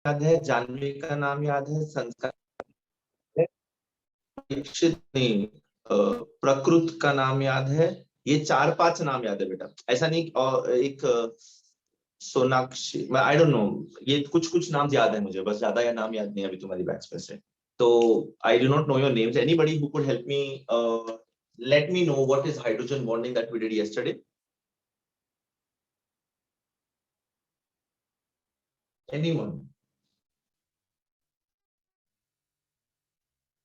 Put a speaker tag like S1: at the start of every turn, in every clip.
S1: याद है, जानवी का नाम याद है, संस्कार है, दीक्षित नहीं, प्रकृत का नाम याद है। ये 4-5 नाम याद है बेटा, ऐसा नहीं। और एक सोनाक्षी, आई डोंट नो, ये कुछ कुछ नाम याद है मुझे, बस ज्यादा या नाम याद नहीं अभी तुम्हारी बैच में से। तो I do not know your names. Anybody who could help me, let me know what is hydrogen bonding that we did yesterday. Anyone?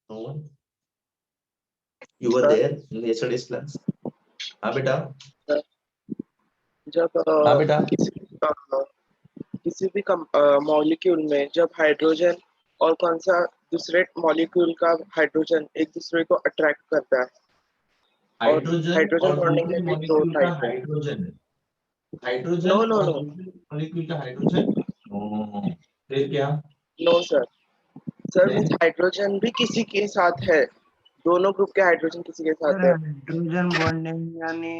S1: No one? You were there in yesterday's class? हाँ बेटा।
S2: जब
S1: हाँ बेटा।
S2: किसी भी molecule में जब hydrogen और कौन सा दूसरे मॉलिक्यूल का हाइड्रोजन एक दूसरे को अट्रैक्ट करता है, और हाइड्रोजन बॉन्डिंग में भी दो
S1: मॉलिक्यूल का
S2: टाइप है।
S1: हाइड्रोजन, हाइड्रोजन
S2: नो नो
S1: और
S2: नो
S1: दूसरे मॉलिक्यूल का हाइड्रोजन। फिर क्या?
S2: No sir, sir means hydrogen भी किसी के साथ है, दोनों ग्रुप के हाइड्रोजन किसी के साथ है।
S3: हाइड्रोजन बॉन्डिंग यानी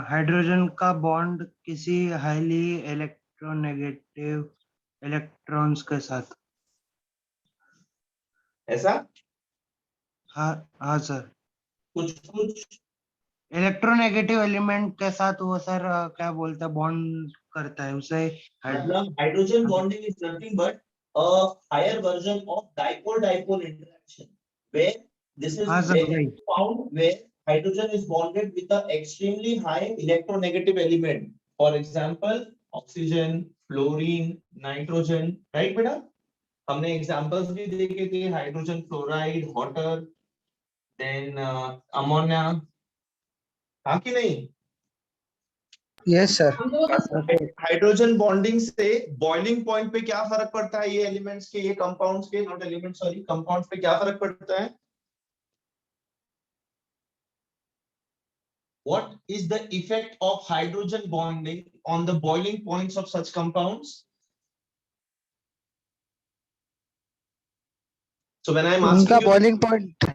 S3: हाइड्रोजन का बॉन्ड किसी हाईली इलेक्ट्रोनेगेटिव इलेक्ट्रॉन्स के साथ।
S1: ऐसा?
S3: हाँ सर,
S1: कुछ कुछ
S3: इलेक्ट्रोनेगेटिव एलिमेंट के साथ वो सर क्या बोलते हैं, बॉन्ड करता है उसे।
S1: मतलब hydrogen bonding is nothing but a higher version of dipole-dipole interaction, where this is
S3: हाँ सर, वही
S1: found where hydrogen is bonded with an extremely high electronegative element. For example, oxygen, fluorine, nitrogen. Right बेटा? हमने examples भी देखे थे, hydrogen fluoride, water, then ammonia. हाँ कि नहीं?
S3: Yes sir.
S1: हाइड्रोजन बॉन्डिंग से बॉइलिंग पॉइंट पे क्या फर्क पड़ता है, ये एलिमेंट्स के, ये कंपाउंड्स के, नॉट एलिमेंट्स सॉरी, कंपाउंड्स पे क्या फर्क पड़ता है? What is the effect of hydrogen bonding on the boiling points of such compounds? So when I am asking you, boiling point,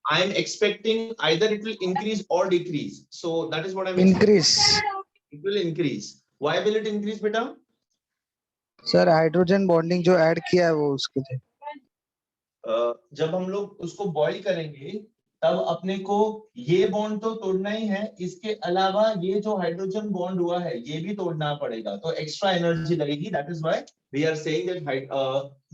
S1: I am expecting either it will increase or decrease. So that is what I am increase. It will increase. Why will it increase, beta?
S4: Sir hydrogen bonding जो add किया है वो उसके लिए।
S1: जब हम लोग उसको बॉईल करेंगे तब अपने को ये बॉन्ड तो तोड़ना ही है, इसके अलावा ये जो हाइड्रोजन बॉन्ड हुआ है ये भी तोड़ना पड़ेगा, तो एक्स्ट्रा एनर्जी लगेगी। That is why we are saying that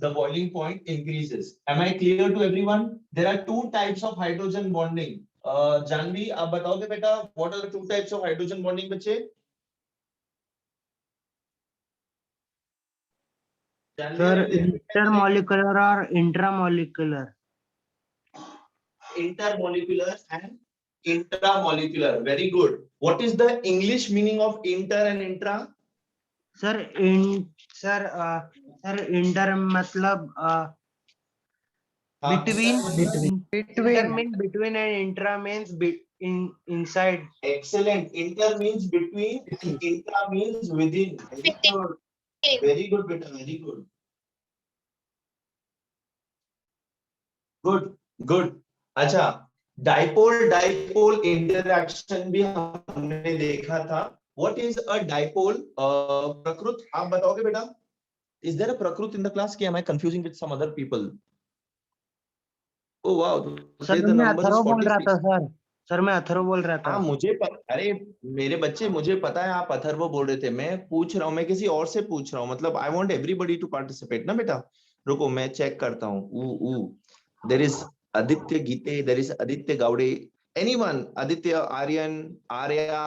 S1: the boiling point increases. Am I clear to everyone? There are two types of hydrogen bonding. Janvi आप बताओगे बेटा, what are the two types of hydrogen bonding बच्चे?
S3: Sir intermolecular और intramolecular.
S1: Intermolecular and intramolecular. Very good. What is the English meaning of inter and intra?
S3: Sir sir inter मतलब between and intra means inside.
S1: Excellent. Inter means between, intra means within. Very good. Very good, beta. Very good. Good. Good. अच्छा, dipole dipole interaction भी हमने देखा था। What is a dipole? प्रकृत आप बताओगे बेटा? Is there a प्रकृत in the class? Am I confusing with some other people? Oh wow.
S3: Sir मैं अथर्व बोल रहा था सर। सर मैं अथर्व बोल रहा था।
S1: हाँ अरे मेरे बच्चे, मुझे पता है आप अथर्व बोल रहे थे। मैं पूछ रहा हूँ, मैं किसी और से पूछ रहा हूँ। मतलब I want everybody to participate ना बेटा। रुको मैं चेक करता हूँ। There is Aditya Geete, there is Aditya Gawade, anyone? Aditya, Aryan, Arya,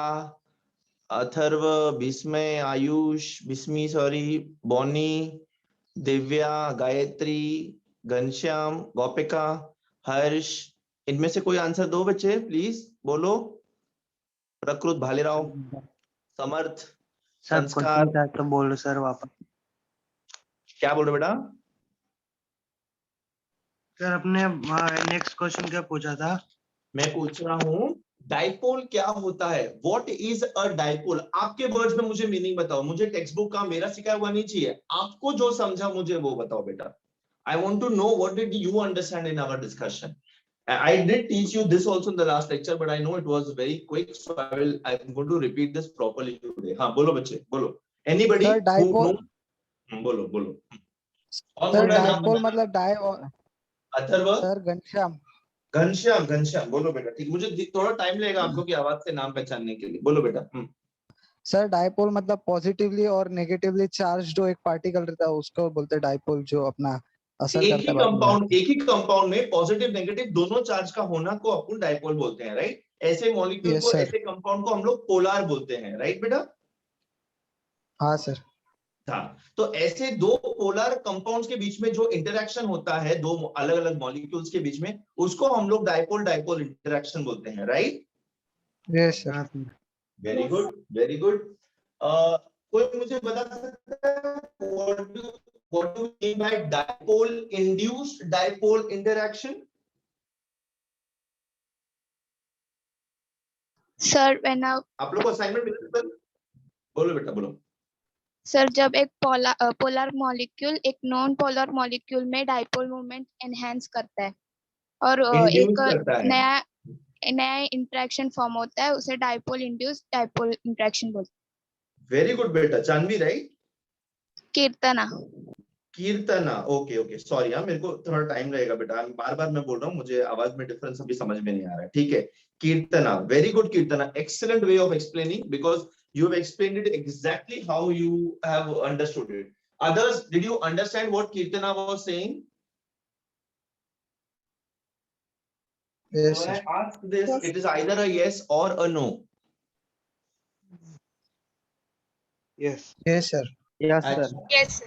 S1: Atharva, Bismay, Ayush, Bismi sorry, Bonnie, Divya, Gayatri, Ghanshyam, Gopika, Harsh. इनमें से कोई आंसर दो बच्चे प्लीज, बोलो। प्रकृत, भालेराव, समर्थ, संस्कार।
S3: तो बोलो सर वापस।
S1: क्या बोल रहे बेटा?
S3: सर अपने नेक्स्ट क्वेश्चन क्या पूछा था?
S1: मैं पूछ रहा हूँ डाइपोल क्या होता है। What is a dipole? आपके वर्ड्स में मुझे मीनिंग बताओ। मुझे टेक्स्ट बुक का मेरा सिखाया हुआ नहीं चाहिए, आपको जो समझा मुझे वो बताओ बेटा। I want to know what did you understand in our discussion. I did teach you this also in the last lecture, but I know it was very quick, so I'm going to repeat this properly today. हाँ बोलो बच्चे, बोलो। Anybody who knows? बोलो बोलो। और
S4: sir
S1: थोड़ा नाम
S4: dipole
S1: बताना।
S4: मतलब डाई
S1: अथर्व,
S4: सर घनश्याम।
S1: घनश्याम, घनश्याम बोलो बेटा। ठीक, मुझे थोड़ा टाइम लगेगा आपको की आवाज से नाम पहचानने के लिए। बोलो बेटा।
S4: सर डाइपोल मतलब पॉजिटिवली और नेगेटिवली चार्ज जो एक पार्टिकल रहता है उसको बोलते हैं डाइपोल, जो अपना असर
S1: एक
S4: करता
S1: ही
S4: है बाद में।
S1: कंपाउंड में पॉजिटिव नेगेटिव दोनों चार्ज का होना को अपन डाइपोल बोलते हैं, राइट। ऐसे मॉलिक्यूल
S4: यस
S1: को,
S4: सर।
S1: ऐसे कंपाउंड को हम लोग पोलर बोलते हैं, राइट बेटा।
S4: हाँ सर।
S1: हाँ, तो ऐसे दो पोलर कंपाउंड्स के बीच में जो इंटरेक्शन होता है दो अलग अलग मॉलिक्यूल्स के बीच में, उसको हम लोग डाइपोल डाइपोल इंटरेक्शन बोलते हैं, राइट।
S4: Yes sir.
S3: हाँ sir.
S1: Very good, very good. कोई मुझे बता सकता है what do you mean by dipole induced dipole interaction?
S5: Sir
S1: आप लोग को असाइनमेंट मिला था? बोलो बेटा, बोलो।
S5: सर जब एक पोलर मॉलिक्यूल एक नॉन पोलर मॉलिक्यूल में डाइपोल मोमेंट एनहांस करता है और
S1: इंड्यूस
S5: एक
S1: करता है।
S5: नया इंटरेक्शन फॉर्म होता है, उसे डाइपोल इंड्यूस डाइपोल इंटरेक्शन बोलते हैं।
S1: वेरी गुड बेटा, Janhavi, right.
S5: Keerthana.
S1: Keerthana, okay okay, sorry हाँ, मेरे को थोड़ा टाइम लगेगा बेटा, बार बार मैं बोल रहा हूँ, मुझे आवाज में डिफरेंस अभी समझ में नहीं आ रहा है। ठीक है, Keerthana, very good Keerthana, excellent way of explaining because you have explained it exactly how you have understood it. Others, did you understand what Kirtana was saying?
S4: Yes
S1: When I
S4: sir.
S1: ask this, it is either a yes or a no.
S3: Yes
S4: yes sir.
S3: Yes
S1: अच्छा,
S3: sir.
S5: Yes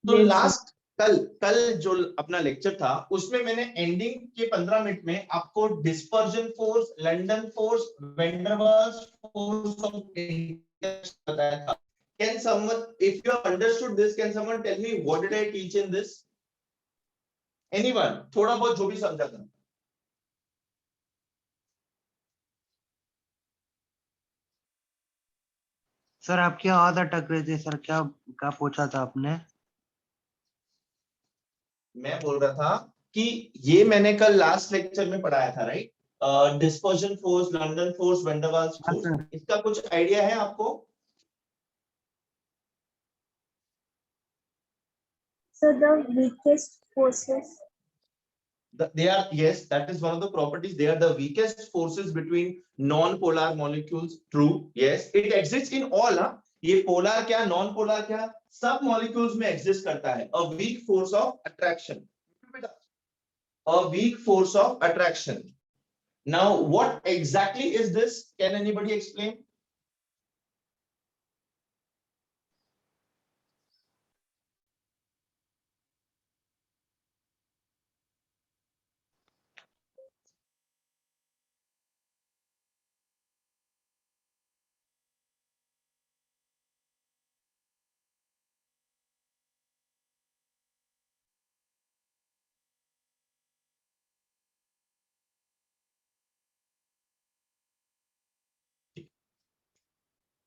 S1: तो last कल जो अपना lecture था उसमें मैंने ending के 15 minute में आपको dispersion force, London force, van der Waals force बताया था। Can someone, if you have understood this, can someone tell me what did I teach in this? Anyone? थोड़ा बहुत जो भी समझा था।
S3: सर आपकी आवाज अटक रही थी सर, क्या क्या पूछा था आपने?
S1: मैं बोल रहा था कि ये मैंने कल लास्ट लेक्चर में पढ़ाया था, right. Dispersion force, London force, van der Waals
S3: हाँ
S1: फोर्स,
S3: सर।
S1: इसका कुछ आइडिया है आपको?
S6: So the weakest forces.
S1: They are, yes, that is one of the properties. They are the weakest forces between non-polar molecules. True, yes, it exists in all. ये polar क्या, non-polar क्या, सब molecules में exist करता है। A weak force of attraction. A weak force of attraction. Now, what exactly is this? Can anybody explain?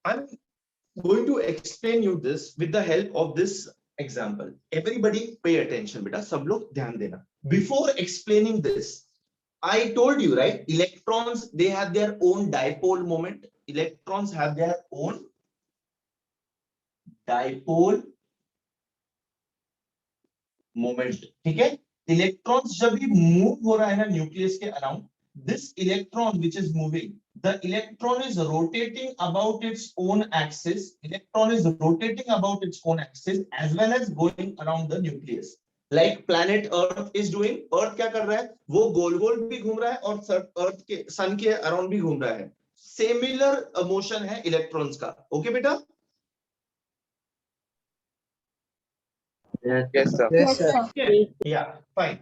S1: I'm going to explain you this with the help of this example. Everybody pay attention, beta. सब लोग ध्यान देना. Before explaining this, I told you, right? Electrons, they have their own dipole moment. Electrons have their own dipole moment. ठीक है? Electrons जब भी move हो रहा है ना न्यूक्लियस के around, this electron which is moving, the electron is rotating about its own axis. Electron is rotating about its own axis as well as going around the nucleus. Like planet Earth is doing. Earth क्या कर रहा है? वो गोल गोल भी घूम रहा है और Earth के सन के अराउंड भी घूम रहा है. Similar मोशन है इलेक्ट्रॉन्स का. ओके बेटा?
S2: Yes, sir.
S4: Yes sir.
S1: Yeah, fine.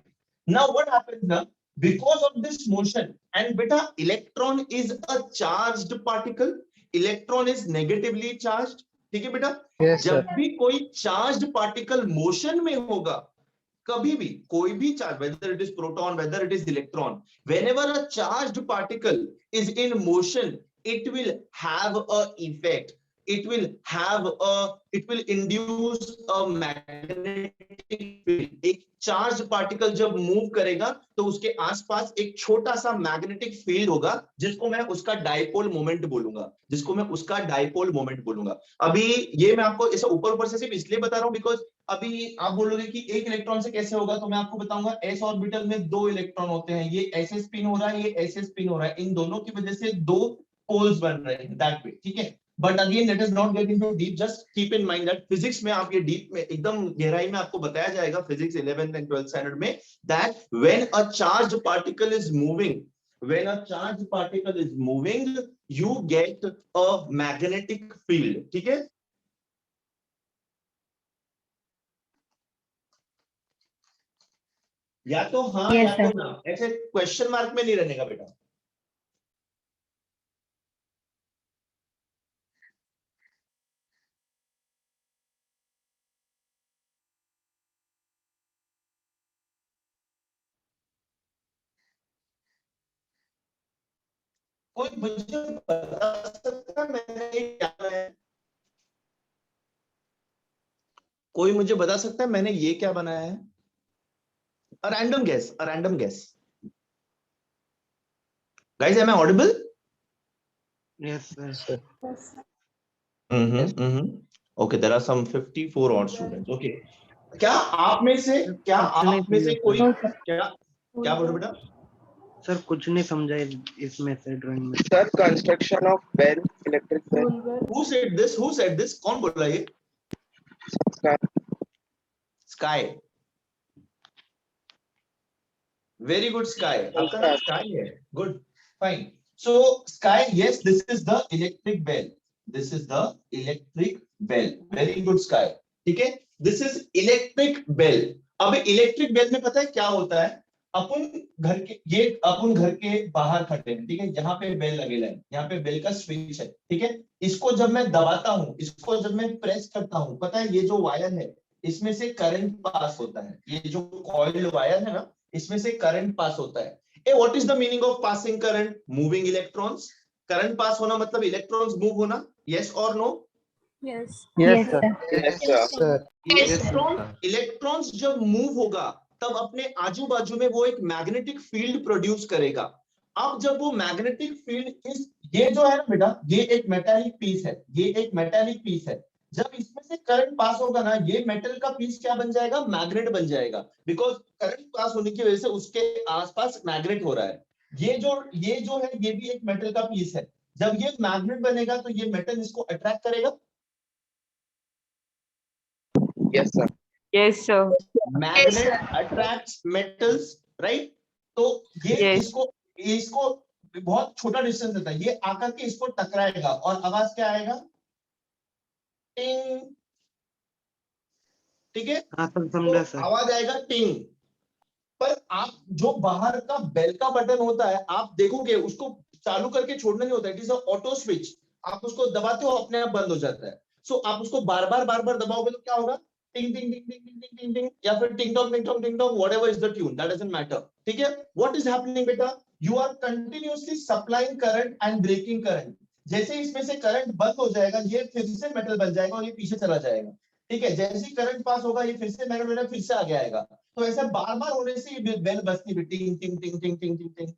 S1: Now what happens now? Because of this motion, and beta, electron is a charged particle. Electron is negatively charged. ठीक है बेटा?
S4: यस
S1: जब
S4: सर।
S1: भी कोई charged particle motion में होगा, कभी भी कोई भी charge, whether it is proton, whether it is electron, whenever a charged particle is in motion, it will have a effect. It will induce a magnetic field. एक charge particle जब move करेगा तो उसके आसपास एक छोटा सा मैग्नेटिक फील्ड होगा जिसको मैं उसका डाइपोल मोमेंट बोलूंगा, अभी ये मैं आपको ऐसा ऊपर ऊपर से सिर्फ इसलिए बता रहा हूं बिकॉज अभी आप बोलोगे कि एक इलेक्ट्रॉन से कैसे होगा, तो मैं आपको बताऊंगा s ऑर्बिटल में 2 इलेक्ट्रॉन होते हैं, ये ऐसे स्पिन हो रहा है, ये ऐसे स्पिन हो रहा है, इन दोनों की वजह से 2 पोल्स बन रहे हैं दैट वे, ठीक है। But again let us not get into deep, just keep in mind that physics में आप ये डीप में एकदम गहराई में आपको बताया जाएगा physics 11th and 12th standard में, that when a charge particle is moving, when a charged particle is moving you get a magnetic field, ठीक है। या तो हाँ
S6: Yes,
S1: या तो
S6: sir.
S1: ना, ऐसे क्वेश्चन मार्क में नहीं रहने का बेटा। कोई मुझे बता सकता है मैंने ये क्या बनाया है? कोई मुझे बता सकता है मैंने ये क्या बनाया है? A random guess, a random guess. Guys, am I audible?
S3: Yes, sir.
S6: Yes.
S1: Okay, there are some 54 odd students. Okay. क्या आप में से कोई
S6: No, sir.
S1: क्या बोल रहे हो बेटा?
S3: सर कुछ नहीं समझा इसमें से ड्राइंग में।
S2: Sir, construction of bell, electric bell.
S1: Who said this? Who said this? कौन बोल रहा है ये?
S2: Sky.
S1: Sky. Very good, Sky. आपका नाम Sky है. Good. Fine. So Sky, yes, this is the electric bell. This is the electric bell. Very good, Sky. ठीक है? This is electric bell. अब इलेक्ट्रिक बेल में पता है क्या होता है? अपन घर के बाहर खड़े हैं, ठीक है, यहाँ पे बेल लगेगा है, यहाँ पे बेल का स्विच है, ठीक है। इसको जब मैं दबाता हूँ, इसको जब मैं प्रेस करता हूँ, पता है ये जो वायर है इसमें से करंट पास होता है, ये जो कॉइल वायर है ना इसमें से करंट पास होता है। What is the meaning of passing current? Moving electrons. Current pass होना मतलब इलेक्ट्रॉन्स मूव होना, यस और no?
S6: Yes.
S4: Yes,
S6: sir.
S2: Yes, sir.
S4: sir.
S1: Electrons जब मूव होगा तब अपने आजू बाजू में वो एक मैग्नेटिक फील्ड प्रोड्यूस करेगा। अब जब वो मैग्नेटिक फील्ड ये जो है ना बेटा, ये एक मेटालिक पीस है, ये एक मेटालिक पीस है, जब इसमें से करंट पास होगा ना, ये मेटल का पीस क्या बन जाएगा? मैग्नेट बन जाएगा, बिकॉज करंट पास होने की वजह से उसके आसपास मैग्नेट हो रहा है। ये जो है ये भी एक मेटल का पीस है, जब ये मैग्नेट बनेगा तो ये मेटल इसको अट्रैक्ट करेगा।
S2: Yes, sir.
S7: Yes, sir.
S1: Magnet attracts metals, right? तो ये
S7: Yes.
S1: इसको बहुत छोटा डिस्टेंस देता है, ये आकर के इसको टकराएगा और आवाज क्या आएगा? टिंग, ठीक है।
S3: हाँ सर समझा
S1: तो
S3: सर।
S1: आवाज आएगा टिंग। पर आप जो बाहर का बेल का बटन होता है आप देखोगे उसको चालू करके छोड़ना नहीं होता, it is a auto switch. आप उसको दबाते हो अपने आप बंद हो जाता है। सो आप उसको बार बार दबाओगे तो क्या होगा? टिंग टिंग टिंग टिंग टिंग टिंग टिंग, या फिर टिंग टोंग टिंग टोंग टिंग टोंग, whatever is the tune, that doesn't matter, ठीक है। व्हाट इज हैपनिंग बेटा? You are continuously supplying current and breaking current. जैसे इसमें से करंट बंद हो जाएगा ये फिर से मेटल बन जाएगा और ये पीछे चला जाएगा, ठीक है। जैसे ही करंट पास होगा ये फिर से मेटल बनेगा, फिर से आगे आएगा। तो ऐसा बार होने से ये बेल बजती है, टिंग टिंग टिंग टिंग टिंग टिंग टिंग।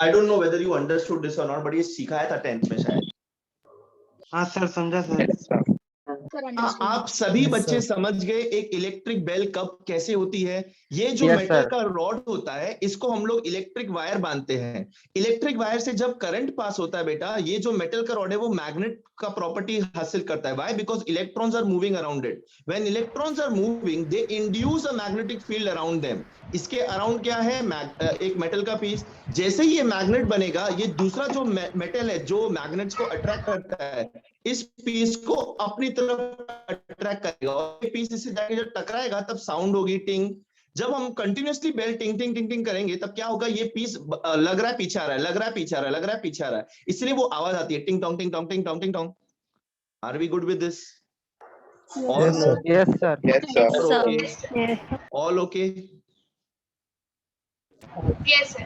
S1: I don't know whether you understood this और नॉट, बट ये सिखाया था 10th में शायद।
S3: हाँ सर समझा सर।
S2: Yes, sir.
S1: आप सभी
S4: Yes,
S1: बच्चे
S4: sir.
S1: समझ गए एक इलेक्ट्रिक बेल कब कैसे होती है। ये जो
S4: Yes,
S1: मेटल
S4: sir.
S1: का रॉड होता है इसको हम लोग इलेक्ट्रिक वायर बांधते हैं। इलेक्ट्रिक वायर से जब करंट पास होता है बेटा, ये जो मेटल का रॉड है वो मैग्नेट का प्रॉपर्टी हासिल करता है। Why? Because electrons are moving around it. When electrons are moving they induce a magnetic field around them. इसके अराउंड क्या है? एक मेटल का पीस। जैसे ही ये मैग्नेट बनेगा, ये दूसरा जो मेटल है जो मैग्नेट्स को अट्रैक्ट करता है, इस पीस को अपनी तरफ अट्रैक्ट करेगा और ये पीस इससे जाके जब टकराएगा तब साउंड होगी टिंग। जब हम कंटिन्यूअसली बेल टिंग टिंग टिंग टिंग करेंगे तब क्या होगा? ये पीस लग रहा है पीछे आ रहा है, लग रहा है पीछे आ रहा है, लग रहा है पीछे आ रहा है, इसलिए वो आवाज आती है टिंग टोंग टिंग टोंग टिंग टोंग टिंग टोंग। Are we good with this? और
S4: Yes, sir.
S7: Yes, sir.
S2: Yes, sir.
S1: Okay, all okay?
S7: Yes,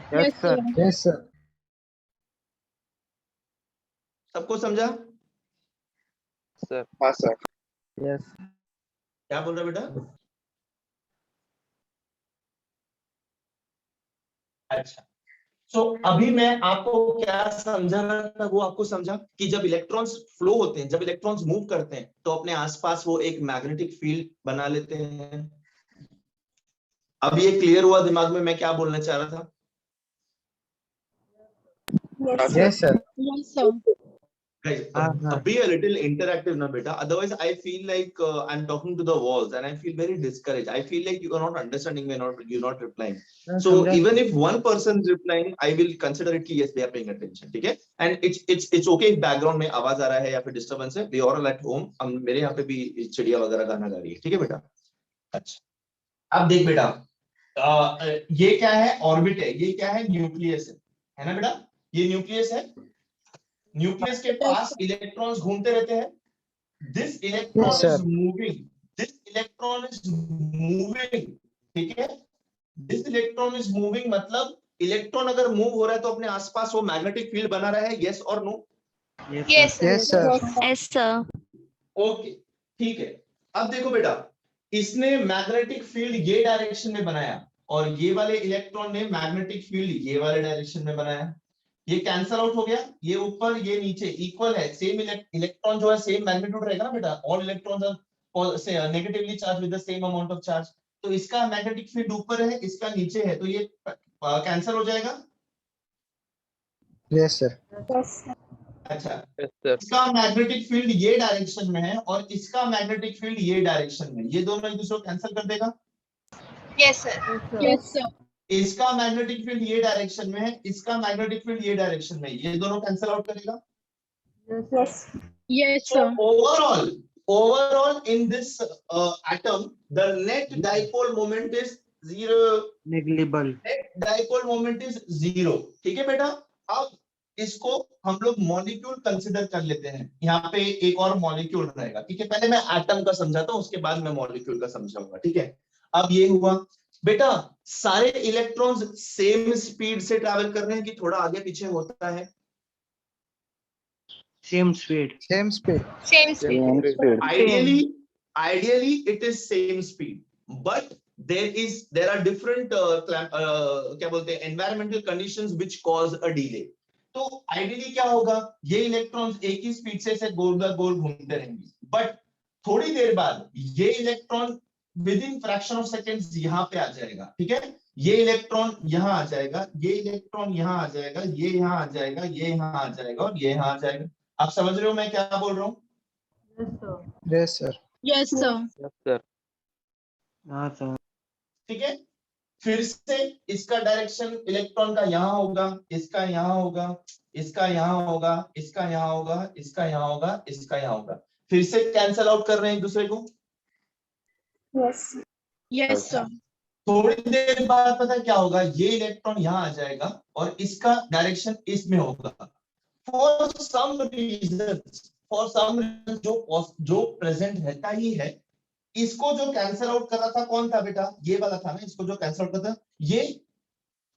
S7: sir.
S4: Yes, sir.
S1: सबको समझा?
S2: Sir. हाँ, sir.
S4: Yes.
S1: क्या बोल रहा बेटा? अच्छा, सो अभी मैं आपको क्या समझा रहा था, वो आपको समझा कि जब इलेक्ट्रॉन्स फ्लो होते हैं, जब इलेक्ट्रॉन्स मूव करते हैं, तो अपने आसपास वो एक मैग्नेटिक फील्ड बना लेते हैं। अब ये क्लियर हुआ दिमाग में मैं क्या बोलना चाह रहा था?
S6: Yes,
S4: Yes, sir.
S7: Yes, sir.
S1: Guys,
S3: हाँ हाँ
S1: be a little interactive na beta, otherwise I feel like I'm talking to the walls and I feel very discouraged. I feel like you are not understanding me, you're not replying. So
S3: समझा
S1: even if one person is replying, I will consider it कि yes they are paying attention, ठीक है? And it's okay if background में आवाज आ रहा है या फिर disturbance है, we are all at home, हम मेरे यहाँ पे भी चिड़िया वगैरह गाना गा रही है, ठीक है बेटा? अच्छा, अब देख बेटा, ये क्या है? ऑर्बिट है, ये क्या है? न्यूक्लियस है ना बेटा? ये न्यूक्लियस है, न्यूक्लियस के पास इलेक्ट्रॉन्स घूमते रहते हैं। This electron
S4: Yes, sir.
S1: Is moving, this electron is moving, ठीक है? दिस इलेक्ट्रॉन इज मूविंग मतलब इलेक्ट्रॉन अगर मूव हो रहा है तो अपने आसपास वो मैग्नेटिक फील्ड बना रहा है, यस और no?
S7: Yes, sir.
S4: Yes, sir.
S5: Yes, sir.
S1: Okay, ठीक है। अब देखो बेटा, इसने मैग्नेटिक फील्ड ये डायरेक्शन में बनाया और ये वाले इलेक्ट्रॉन ने मैग्नेटिक फील्ड ये वाले डायरेक्शन में बनाया। ये कैंसल आउट हो गया, ये ऊपर ये नीचे इक्वल है, सेम इलेक्ट्रॉन जो है सेम मैग्नीट्यूड रहेगा ना बेटा, all electrons are negatively charge with the same amount of charge, तो इसका मैग्नेटिक फील्ड ऊपर है, इसका नीचे है, तो ये कैंसल हो जाएगा।
S4: Yes, sir.
S6: yes, sir.
S1: अच्छा,
S2: Yes, sir.
S1: इसका मैग्नेटिक फील्ड ये डायरेक्शन में है और इसका मैग्नेटिक फील्ड ये डायरेक्शन में, ये दोनों एक दूसरे को कैंसिल कर देगा।
S7: Yes, sir. Yes, sir.
S1: इसका मैग्नेटिक फील्ड ये डायरेक्शन में है, इसका मैग्नेटिक फील्ड ये डायरेक्शन में, ये दोनों कैंसिल आउट करेगा।
S6: Yes,
S7: Yes,
S1: So
S7: sir.
S1: overall in this atom, the net dipole moment is zero.
S3: Negligible.
S1: Net dipole moment is zero. ठीक है बेटा? अब इसको हम लोग मॉलिक्यूल कंसिडर कर लेते हैं। यहाँ पे एक और मॉलिक्यूल रहेगा, ठीक है? पहले मैं एटम का समझाता हूँ, उसके बाद मैं मॉलिक्यूल का समझाऊंगा, ठीक है? अब ये हुआ बेटा, सारे इलेक्ट्रॉन्स सेम स्पीड से ट्रैवल कर रहे हैं कि थोड़ा आगे पीछे होता है?
S3: Same speed.
S4: Same speed.
S7: Same speed.
S1: Ideally it is same speed, but there are different क्या बोलते हैं, environmental conditions which cause a delay. तो आइडियली क्या होगा, ये इलेक्ट्रॉन्स एक ही स्पीड से गोल बाय गोल घूमते रहेंगे, बट थोड़ी देर बाद ये electron with in fraction of seconds यहाँ पे आ जाएगा, ठीक है? ये इलेक्ट्रॉन यहाँ आ जाएगा, ये इलेक्ट्रॉन यहाँ आ जाएगा, ये यहाँ आ जाएगा, ये यहाँ आ जाएगा और ये यहाँ आ जाएगा। आप समझ रहे हो मैं क्या बोल रहा हूँ?
S4: Yes, sir.
S7: Yes, sir.
S2: Yes, sir.
S3: हाँ सर।
S1: ठीक है, फिर से इसका डायरेक्शन इलेक्ट्रॉन का यहाँ होगा, इसका यहाँ होगा, इसका यहाँ होगा, इसका यहाँ होगा, इसका यहाँ होगा, इसका यहाँ होगा, फिर से कैंसल आउट कर रहे हैं एक दूसरे को।
S6: yes,
S7: Yes, sir.
S1: थोड़ी देर बाद पता है क्या होगा, ये इलेक्ट्रॉन यहाँ आ जाएगा और इसका डायरेक्शन इसमें होगा। फॉर सम रीजन जो प्रेजेंट रहता ही है, इसको जो कैंसल आउट कर रहा था कौन था बेटा? ये वाला था ना, इसको जो कैंसल आउट करता है, ये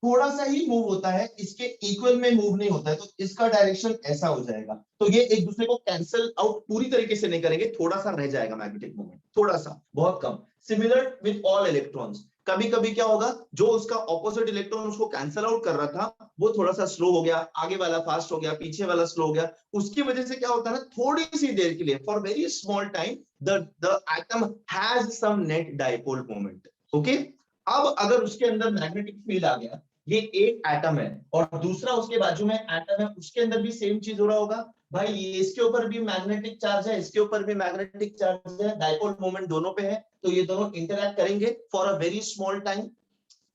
S1: थोड़ा सा ही मूव होता है, इसके इक्वल में मूव नहीं होता है, तो इसका डायरेक्शन ऐसा हो जाएगा। तो ये एक दूसरे को कैंसल आउट पूरी तरीके से नहीं करेंगे, थोड़ा सा रह जाएगा मैग्नेटिक मोमेंट, थोड़ा सा, बहुत कम। सिमिलर विद ऑल इलेक्ट्रॉन्स, कभी कभी क्या होगा, जो उसका ऑपोजिट इलेक्ट्रॉन उसको कैंसल आउट कर रहा था, वो थोड़ा सा स्लो हो गया, आगे वाला फास्ट हो गया, पीछे वाला स्लो हो गया, उसकी वजह से क्या होता है ना, थोड़ी सी देर के लिए, for very small time, the atom has some net dipole moment. Okay, अब अगर उसके अंदर मैग्नेटिक फील्ड आ गया, ये एक एटम है और दूसरा उसके बाजू में एटम है, उसके अंदर भी सेम चीज हो रहा होगा भाई, इसके ऊपर भी मैग्नेटिक चार्ज है, इसके ऊपर भी मैग्नेटिक चार्ज है, डाइपोल मोमेंट दोनों पे है, तो ये दोनों इंटरैक्ट करेंगे for a very small time.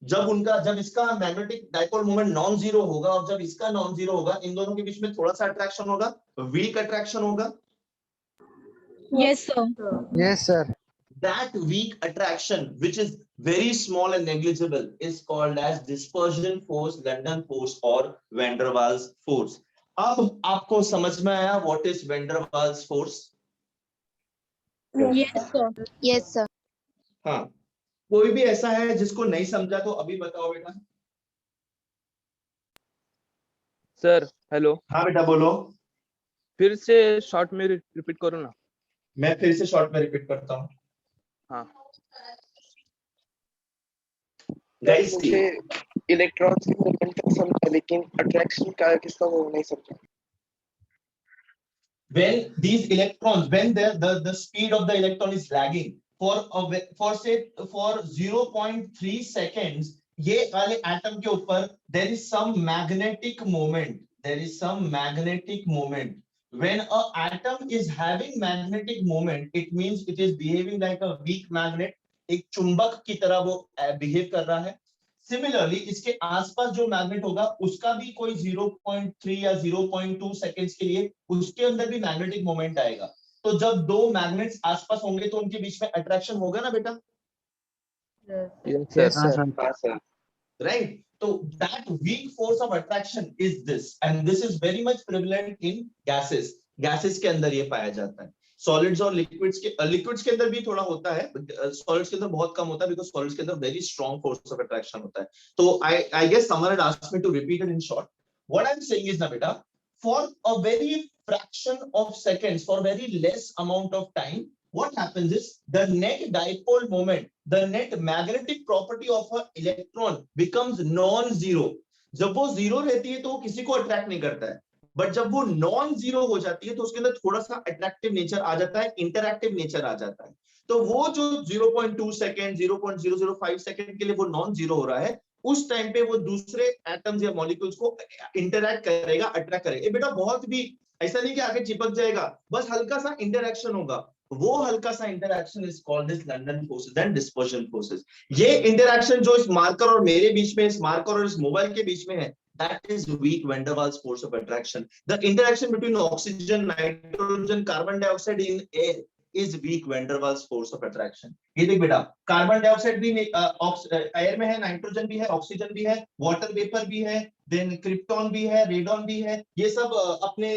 S1: जब इसका magnetic dipole moment non zero होगा और जब इसका नॉन जीरो होगा, इन दोनों के बीच में थोड़ा सा अट्रैक्शन होगा, वीक अट्रैक्शन होगा।
S7: Yes, sir.
S4: Yes, sir.
S1: That weak attraction, which is very small and negligible, is called as dispersion force, London force or Van der Waals force. अब आपको समझ में आया what is Van der Waals force?
S7: Yes, sir.
S5: Yes, sir.
S1: हाँ, कोई भी ऐसा है जिसको नहीं समझा तो अभी बताओ बेटा।
S2: सर हेलो,
S1: हाँ बेटा बोलो।
S2: फिर से शॉर्ट में रिपीट करो ना।
S1: मैं फिर से शॉर्ट में रिपीट करता हूँ।
S2: हाँ
S1: गाइस
S4: मुझे
S2: इलेक्ट्रॉन्स की मूवमेंट तक समझा, लेकिन अट्रैक्शन का किसका वो नहीं समझा।
S1: When these electrons, when the speed of the electron is lagging for say for 0.3 seconds, ये वाले atom के ऊपर there is some magnetic moment. There is some magnetic moment. When a atom is having magnetic moment, it means it is behaving like a weak magnet. एक चुंबक की तरह वो behave कर रहा है. सिमिलरली इसके आसपास जो मैग्नेट होगा उसका भी कोई 0.3 या 0.2 सेकेंड्स के लिए उसके अंदर भी मैग्नेटिक मोमेंट आएगा. तो जब दो मैग्नेट्स आसपास होंगे तो उनके बीच में अट्रैक्शन होगा ना बेटा.
S2: यस सर, हाँ सर,
S1: राइट. तो that weak force of attraction is this, and this is very much prevalent in gases. Gases के अंदर ये पाया जाता है. सॉलिड्स और लिक्विड्स के अंदर भी थोड़ा होता है, सॉलिड्स के अंदर बहुत कम होता है बिकॉज़ सॉलिड्स के अंदर very strong force of attraction होता है. तो I guess someone had asked me to repeat it in short. What I am saying is ना बेटा, for a very fraction of seconds, for very less amount of time, what happens is the net dipole moment, the net magnetic property of an electron becomes non-zero. जब वो zero रहती है तो वो किसी को अट्रैक्ट नहीं करता है, बट जब वो नॉन जीरो हो जाती है तो उसके अंदर थोड़ा सा अट्रैक्टिव नेचर आ जाता है, इंटरैक्टिव नेचर आ जाता है. तो वो जो 0.2 सेकंड, 0.005 सेकंड के लिए वो नॉन जीरो हो रहा है, उस टाइम पे वो दूसरे एटम्स या मॉलिक्यूल्स को इंटरैक्ट करेगा, अट्रैक्ट करेगा. ये बेटा बहुत भी ऐसा नहीं कि आगे चिपक जाएगा, बस हल्का सा इंटरैक्शन होगा. वो हल्का सा interaction is called as London forces and dispersion forces. ये इंटरैक्शन जो इस मार्कर और मेरे बीच में, इस मार्कर और इस मोबाइल के बीच में है, that is weak van der Waals force of attraction. The interaction between oxygen, nitrogen, carbon dioxide in air is weak van der Waals force of attraction. ये देख बेटा, कार्बन डाइऑक्साइड भी एयर में है, नाइट्रोजन भी है, ऑक्सीजन भी है, वाटर वेपर भी है, देन क्रिप्टॉन भी है, रेडॉन भी है. ये सब अपने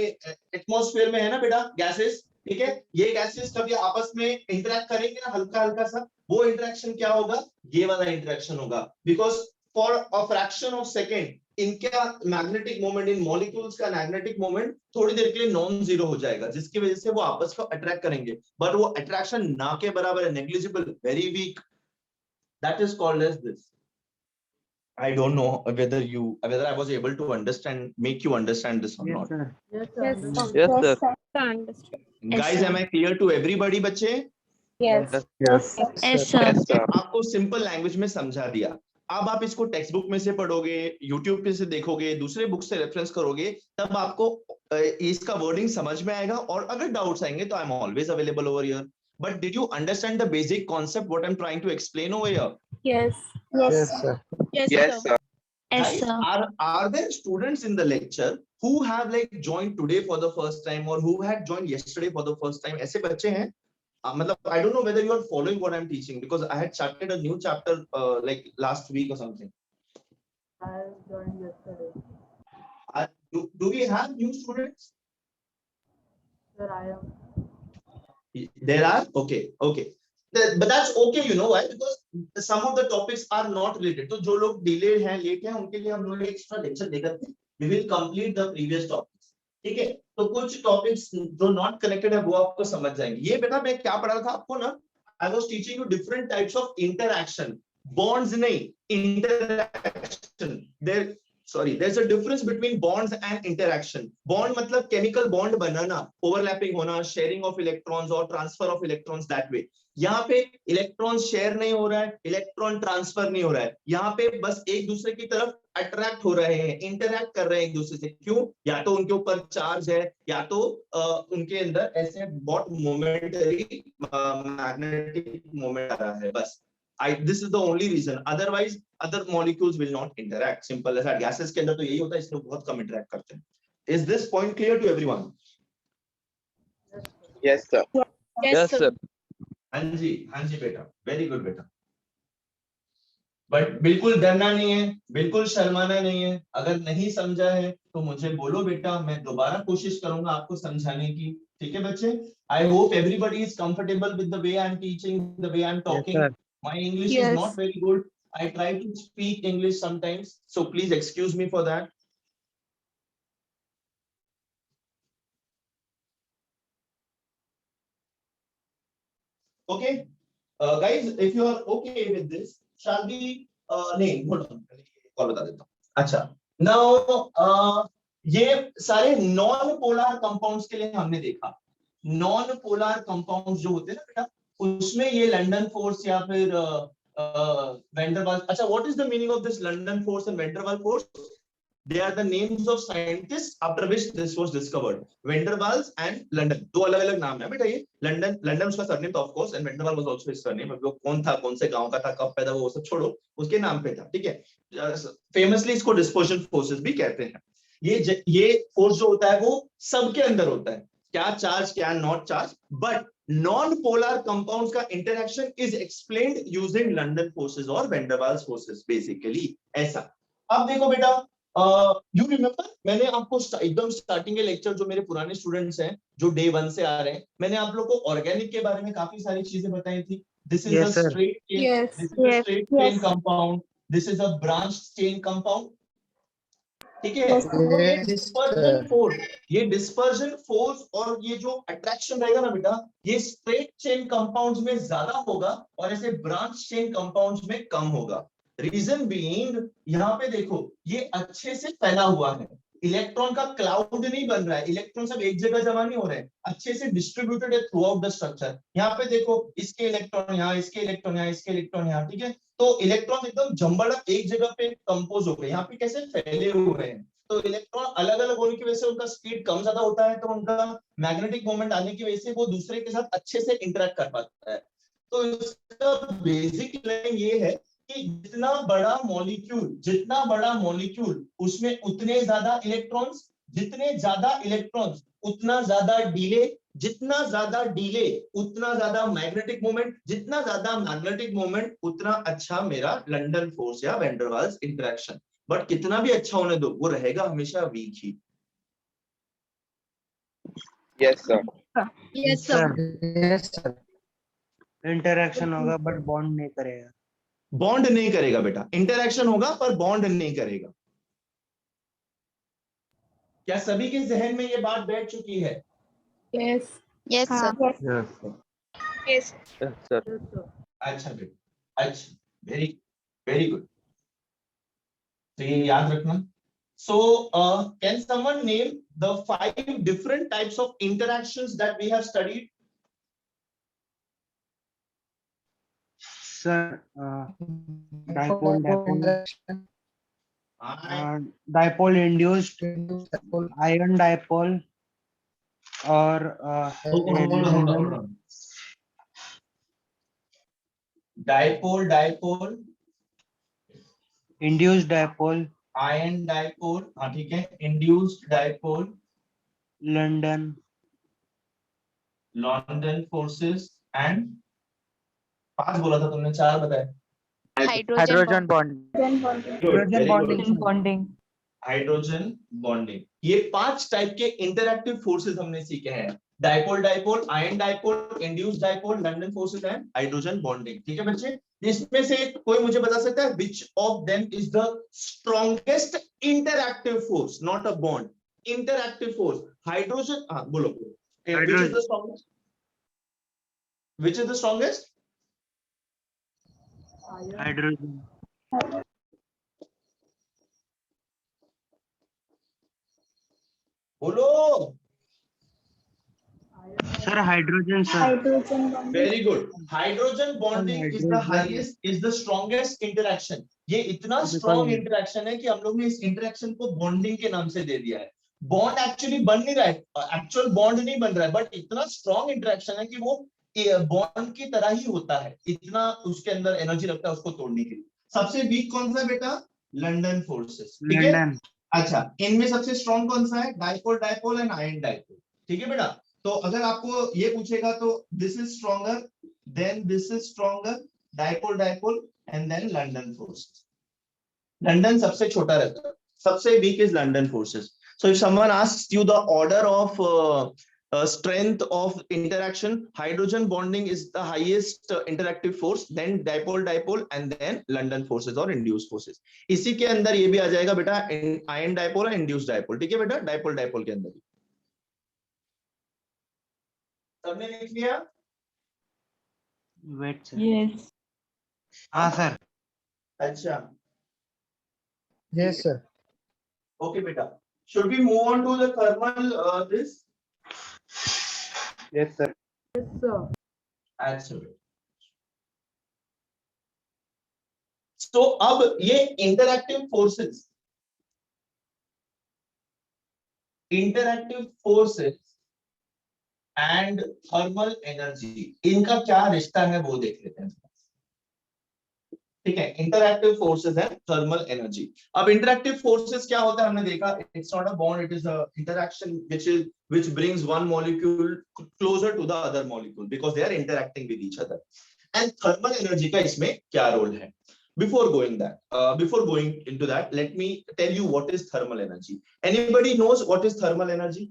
S1: एटमॉस्फेयर में है ना बेटा, गैसेस. ठीक है, ये गैसेस कभी आपस में इंटरैक्ट करेंगे ना हल्का हल्का सा, वो इंटरैक्शन क्या होगा, ये वाला इंटरैक्शन होगा. Because for a fraction of second इनका मैग्नेटिक मोमेंट, इन मॉलिक्यूल्स का मैग्नेटिक मोमेंट थोड़ी देर के लिए नॉन जीरो हो जाएगा, जिसकी वजह से वो आपस को अट्रैक्ट करेंगे, बट वो अट्रैक्शन ना के बराबर है, negligible, very weak. That is called as this. I don't know whether I was able to make you understand this or
S3: Yes,
S1: not.
S3: sir.
S6: Yes,
S7: Yes,
S6: sir.
S7: Understood.
S1: Guys, am I clear to everybody, बच्चे?
S6: Yes.
S2: Yes.
S6: Yes, sir.
S7: Yes, sir.
S2: Yes sir,
S1: आपको simple language में समझा दिया. अब आप इसको text book में से पढ़ोगे, यूट्यूब पे से देखोगे, दूसरे बुक से रेफरेंस करोगे, तब आपको इसका वर्डिंग समझ में आएगा. और अगर डाउट्स आएंगे तो I am always available over here. But did you understand the basic concept what I am trying to explain over here?
S6: Yes.
S4: Yes,
S6: Yes, sir.
S4: sir.
S7: Yes,
S2: yes
S7: sir.
S2: Sir,
S5: Yes,
S1: Guys,
S5: sir.
S1: are there students in the lecture who have like joined today for the first time or who had joined yesterday for the first time? ऐसे बच्चे हैं? मतलब I don't know whether you are following what I'm teaching because I had started a new chapter like last week or something.
S6: I joined yesterday.
S1: Do we have new students?
S6: Sir, I am.
S1: There are? Okay. But that's okay, you know why? Because some of the topics are not related. तो जो लोग delay हैं, late हैं, उनके लिए हम लोग extra lecture देकर के we will complete the previous topics. ठीक है? तो कुछ topics जो not connected है वो आपको समझ जाएंगे. ये बेटा मैं क्या पढ़ा रहा था आपको ना? I was teaching you different types of interaction. Bonds नहीं, interaction. There's a difference between bonds and interaction. Bond मतलब chemical bond बनाना, overlapping होना, sharing of electrons or transfer of electrons that way. यहाँ पे इलेक्ट्रॉन शेयर नहीं हो रहा है, electron transfer नहीं हो रहा है. यहाँ पे बस एक दूसरे की तरफ अट्रैक्ट हो रहे हैं, इंटरैक्ट कर रहे हैं एक दूसरे से. क्यों? या तो उनके ऊपर चार्ज है, या तो उनके अंदर ऐसे बहुत मोमेंटरी मैग्नेटिक मोमेंट आ रहा है. बस this is the only reason. Otherwise other molecules will not interact. Simple as that. Gases के अंदर तो यही होता है, इसलिए बहुत कम interact करते हैं. Is this point clear to everyone?
S2: Yes sir,
S7: Yes, sir.
S1: हाँ जी बेटा, वेरी गुड बेटा. बट बिल्कुल डरना नहीं है, बिल्कुल शर्माना नहीं है. अगर नहीं समझा है तो मुझे बोलो बेटा, मैं दोबारा कोशिश करूंगा आपको समझाने की. ठीक है बच्चे? I hope everybody is comfortable with the way I am teaching, the way I am talking.
S3: Yes, sir.
S1: My English
S5: Yes.
S1: is not very good. I try to speak English sometimes, so please excuse me for that. Okay, guys, if you are okay with this, shall we? Name, hold on. और बता देता हूँ। अच्छा, now ये सारे non polar compounds के लिए हमने देखा। नॉन पोलर कंपाउंड्स जो होते हैं ना बेटा, उसमें ये लंदन फोर्स या फिर वैन डर वाल्स। अच्छा, what is the meaning of this London force and van डर Waals force? They are the names of scientists after which this was discovered. Van der Waals and London, दो अलग अलग नाम है बेटा ये। London, London उसका सरनेम था ऑफ कोर्स, एंड वैन डर Waals was also his surname. अब वो कौन था, कौन से गांव का था, कब पैदा हुआ, वो सब छोड़ो, उसके नाम पे था, ठीक है। फेमसली इसको डिस्पर्शन फोर्सेस भी कहते हैं। ये फोर्स जो होता है वो सबके अंदर होता है, क्या चार्ज क्या not charge, but non polar compounds का interaction is explained using London forces और वैन डर वाल्स फोर्सेस, बेसिकली ऐसा। अब देखो बेटा, यू रिमेम्बर, मैंने आपको एकदम स्टार्टिंग के लेक्चर, जो मेरे पुराने स्टूडेंट्स हैं जो डे 1 से आ रहे हैं, मैंने आप लोग को ऑर्गेनिक के बारे में काफी सारी चीजें बताई थी। This is a
S3: Yes, sir.
S1: Straight chain,
S6: Yes,
S1: this is a
S5: yes,
S1: straight
S5: yes.
S1: Chain compound, this is a branch chain compound, ठीक है।
S5: Yes,
S1: तो ये
S4: Yes,
S1: डिस्पर्जन
S4: sir.
S1: फोर्स, ये डिस्पर्जन फोर्स और ये जो अट्रैक्शन रहेगा ना बेटा, ये स्ट्रेट चेन कंपाउंड्स में ज्यादा होगा और ऐसे ब्रांच चेन कंपाउंड्स में कम होगा। रीजन बीइंग, यहाँ पे देखो ये अच्छे से फैला हुआ है, इलेक्ट्रॉन का क्लाउड नहीं बन रहा है, इलेक्ट्रॉन सब एक जगह जमा नहीं हो रहे हैं, अच्छे से डिस्ट्रीब्यूटेड है थ्रू आउट द स्ट्रक्चर। यहाँ पे देखो इसके इलेक्ट्रॉन यहाँ, इसके इलेक्ट्रॉन यहाँ, इसके इलेक्ट्रॉन यहाँ, ठीक है। तो इलेक्ट्रॉन एकदम जम्बल एक जगह पे कंपोज हो गए, यहाँ पे कैसे फैले हुए हैं। तो इलेक्ट्रॉन अलग अलग होने की वजह से उनका स्पीड कम ज्यादा होता है, तो उनका मैग्नेटिक मोमेंट आने की वजह से वो दूसरे के साथ अच्छे से इंटरेक्ट कर पाता है। तो इसका बेसिक लाइन ये है कि जितना बड़ा मॉलिक्यूल उसमें उतने ज्यादा इलेक्ट्रॉन्स, जितने ज्यादा इलेक्ट्रॉन्स उतना ज्यादा डिले, जितना ज्यादा डिले उतना ज्यादा मैग्नेटिक मोमेंट, जितना ज्यादा मैग्नेटिक मोमेंट उतना अच्छा मेरा लंदन फोर्स या वैन डर वाल्स इंटरेक्शन। बट कितना भी अच्छा होने दो, वो रहेगा हमेशा वीक ही।
S2: Yes, sir.
S6: yes, sir.
S4: Yes, sir.
S3: Interaction होगा बट बॉन्ड नहीं करेगा।
S1: बॉन्ड नहीं करेगा बेटा, इंटरेक्शन होगा पर बॉन्ड नहीं करेगा। क्या सभी के जहन में ये बात बैठ चुकी है?
S6: Yes,
S5: yes, sir.
S3: Yes.
S5: Yes.
S7: Yes, sir.
S6: yes, sir.
S1: अच्छा बेटा, अच्छा, वेरी वेरी गुड। तो ये याद रखना। So can someone name the 5 different types of interactions that we have studied?
S3: Sir, dipole, dipole induced, ion dipole, और
S1: dipole, dipole,
S3: induced dipole,
S1: ion dipole, हाँ ठीक है, induced dipole,
S3: London,
S1: London forces and 5 बोला था तुमने, 4 बताए।
S7: Hydrogen bond.
S3: hydrogen bonding,
S6: Bonding.
S1: Hydrogen bonding, ये 5 type के इंटरैक्टिव फोर्सेस हमने सीखे हैं। Dipole, dipole, ion dipole, induced dipole, London forces and hydrogen bonding, ठीक है बच्चे। इसमें से कोई मुझे बता सकता है which of them is the strongest interactive force, not a bond, interactive force. Hydrogen, हाँ बोलो, which is the strongest, which is the strongest?
S3: hydrogen,
S1: बोलो।
S3: sir, hydrogen, sir,
S1: very good, hydrogen bonding is the highest, is the strongest interaction. ये इतना strong interaction है कि हम लोग ने इस इंटरैक्शन को बॉन्डिंग के नाम से दे दिया है। बॉन्ड एक्चुअली बन नहीं रहा है, एक्चुअल बॉन्ड नहीं बन रहा है, बट इतना स्ट्रॉन्ग इंटरैक्शन है कि वो बॉन्ड की तरह ही होता है, इतना उसके अंदर एनर्जी लगता है उसको तोड़ने के लिए। सबसे वीक कौन सा है बेटा? लंदन फोर्सेस, ठीक है।
S3: London,
S1: अच्छा, इनमें सबसे स्ट्रॉन्ग कौन सा है? Dipole, dipole and ion dipole, ठीक है बेटा। तो अगर आपको ये पूछेगा तो this is stronger, then this is stronger, dipole, dipole and then London forces. London सबसे छोटा रहता है, सबसे weak is London forces. So if someone asks you the order of strength of interaction, hydrogen bonding is the highest interactive force, then dipole, dipole and then London forces or induced forces। इसी के अंदर ये भी आ जाएगा बेटा, ion dipole और induced dipole, ठीक है बेटा, dipole, dipole के अंदर। सबने लिख लिया?
S3: wait, sir,
S6: Yes.
S3: हाँ sir,
S1: अच्छा,
S4: Yes, sir.
S1: Okay, beta. Should we move on to the thermal this?
S7: Yes, sir.
S6: Yes, sir.
S1: Absolutely. So अब ये interactive forces and thermal energy इनका क्या रिश्ता है वो देख लेते हैं. ठीक है, इंटरएक्टिव फोर्सेस है थर्मल एनर्जी. अब इंटरएक्टिव फोर्सेस क्या होता है हमने देखा, it's not a bond, it is a interaction which brings one molecule closer to the other molecule because they are interacting with each other. And thermal energy का इसमें क्या role है? Before going into that, let me tell you what is thermal energy. Anybody knows what is thermal energy?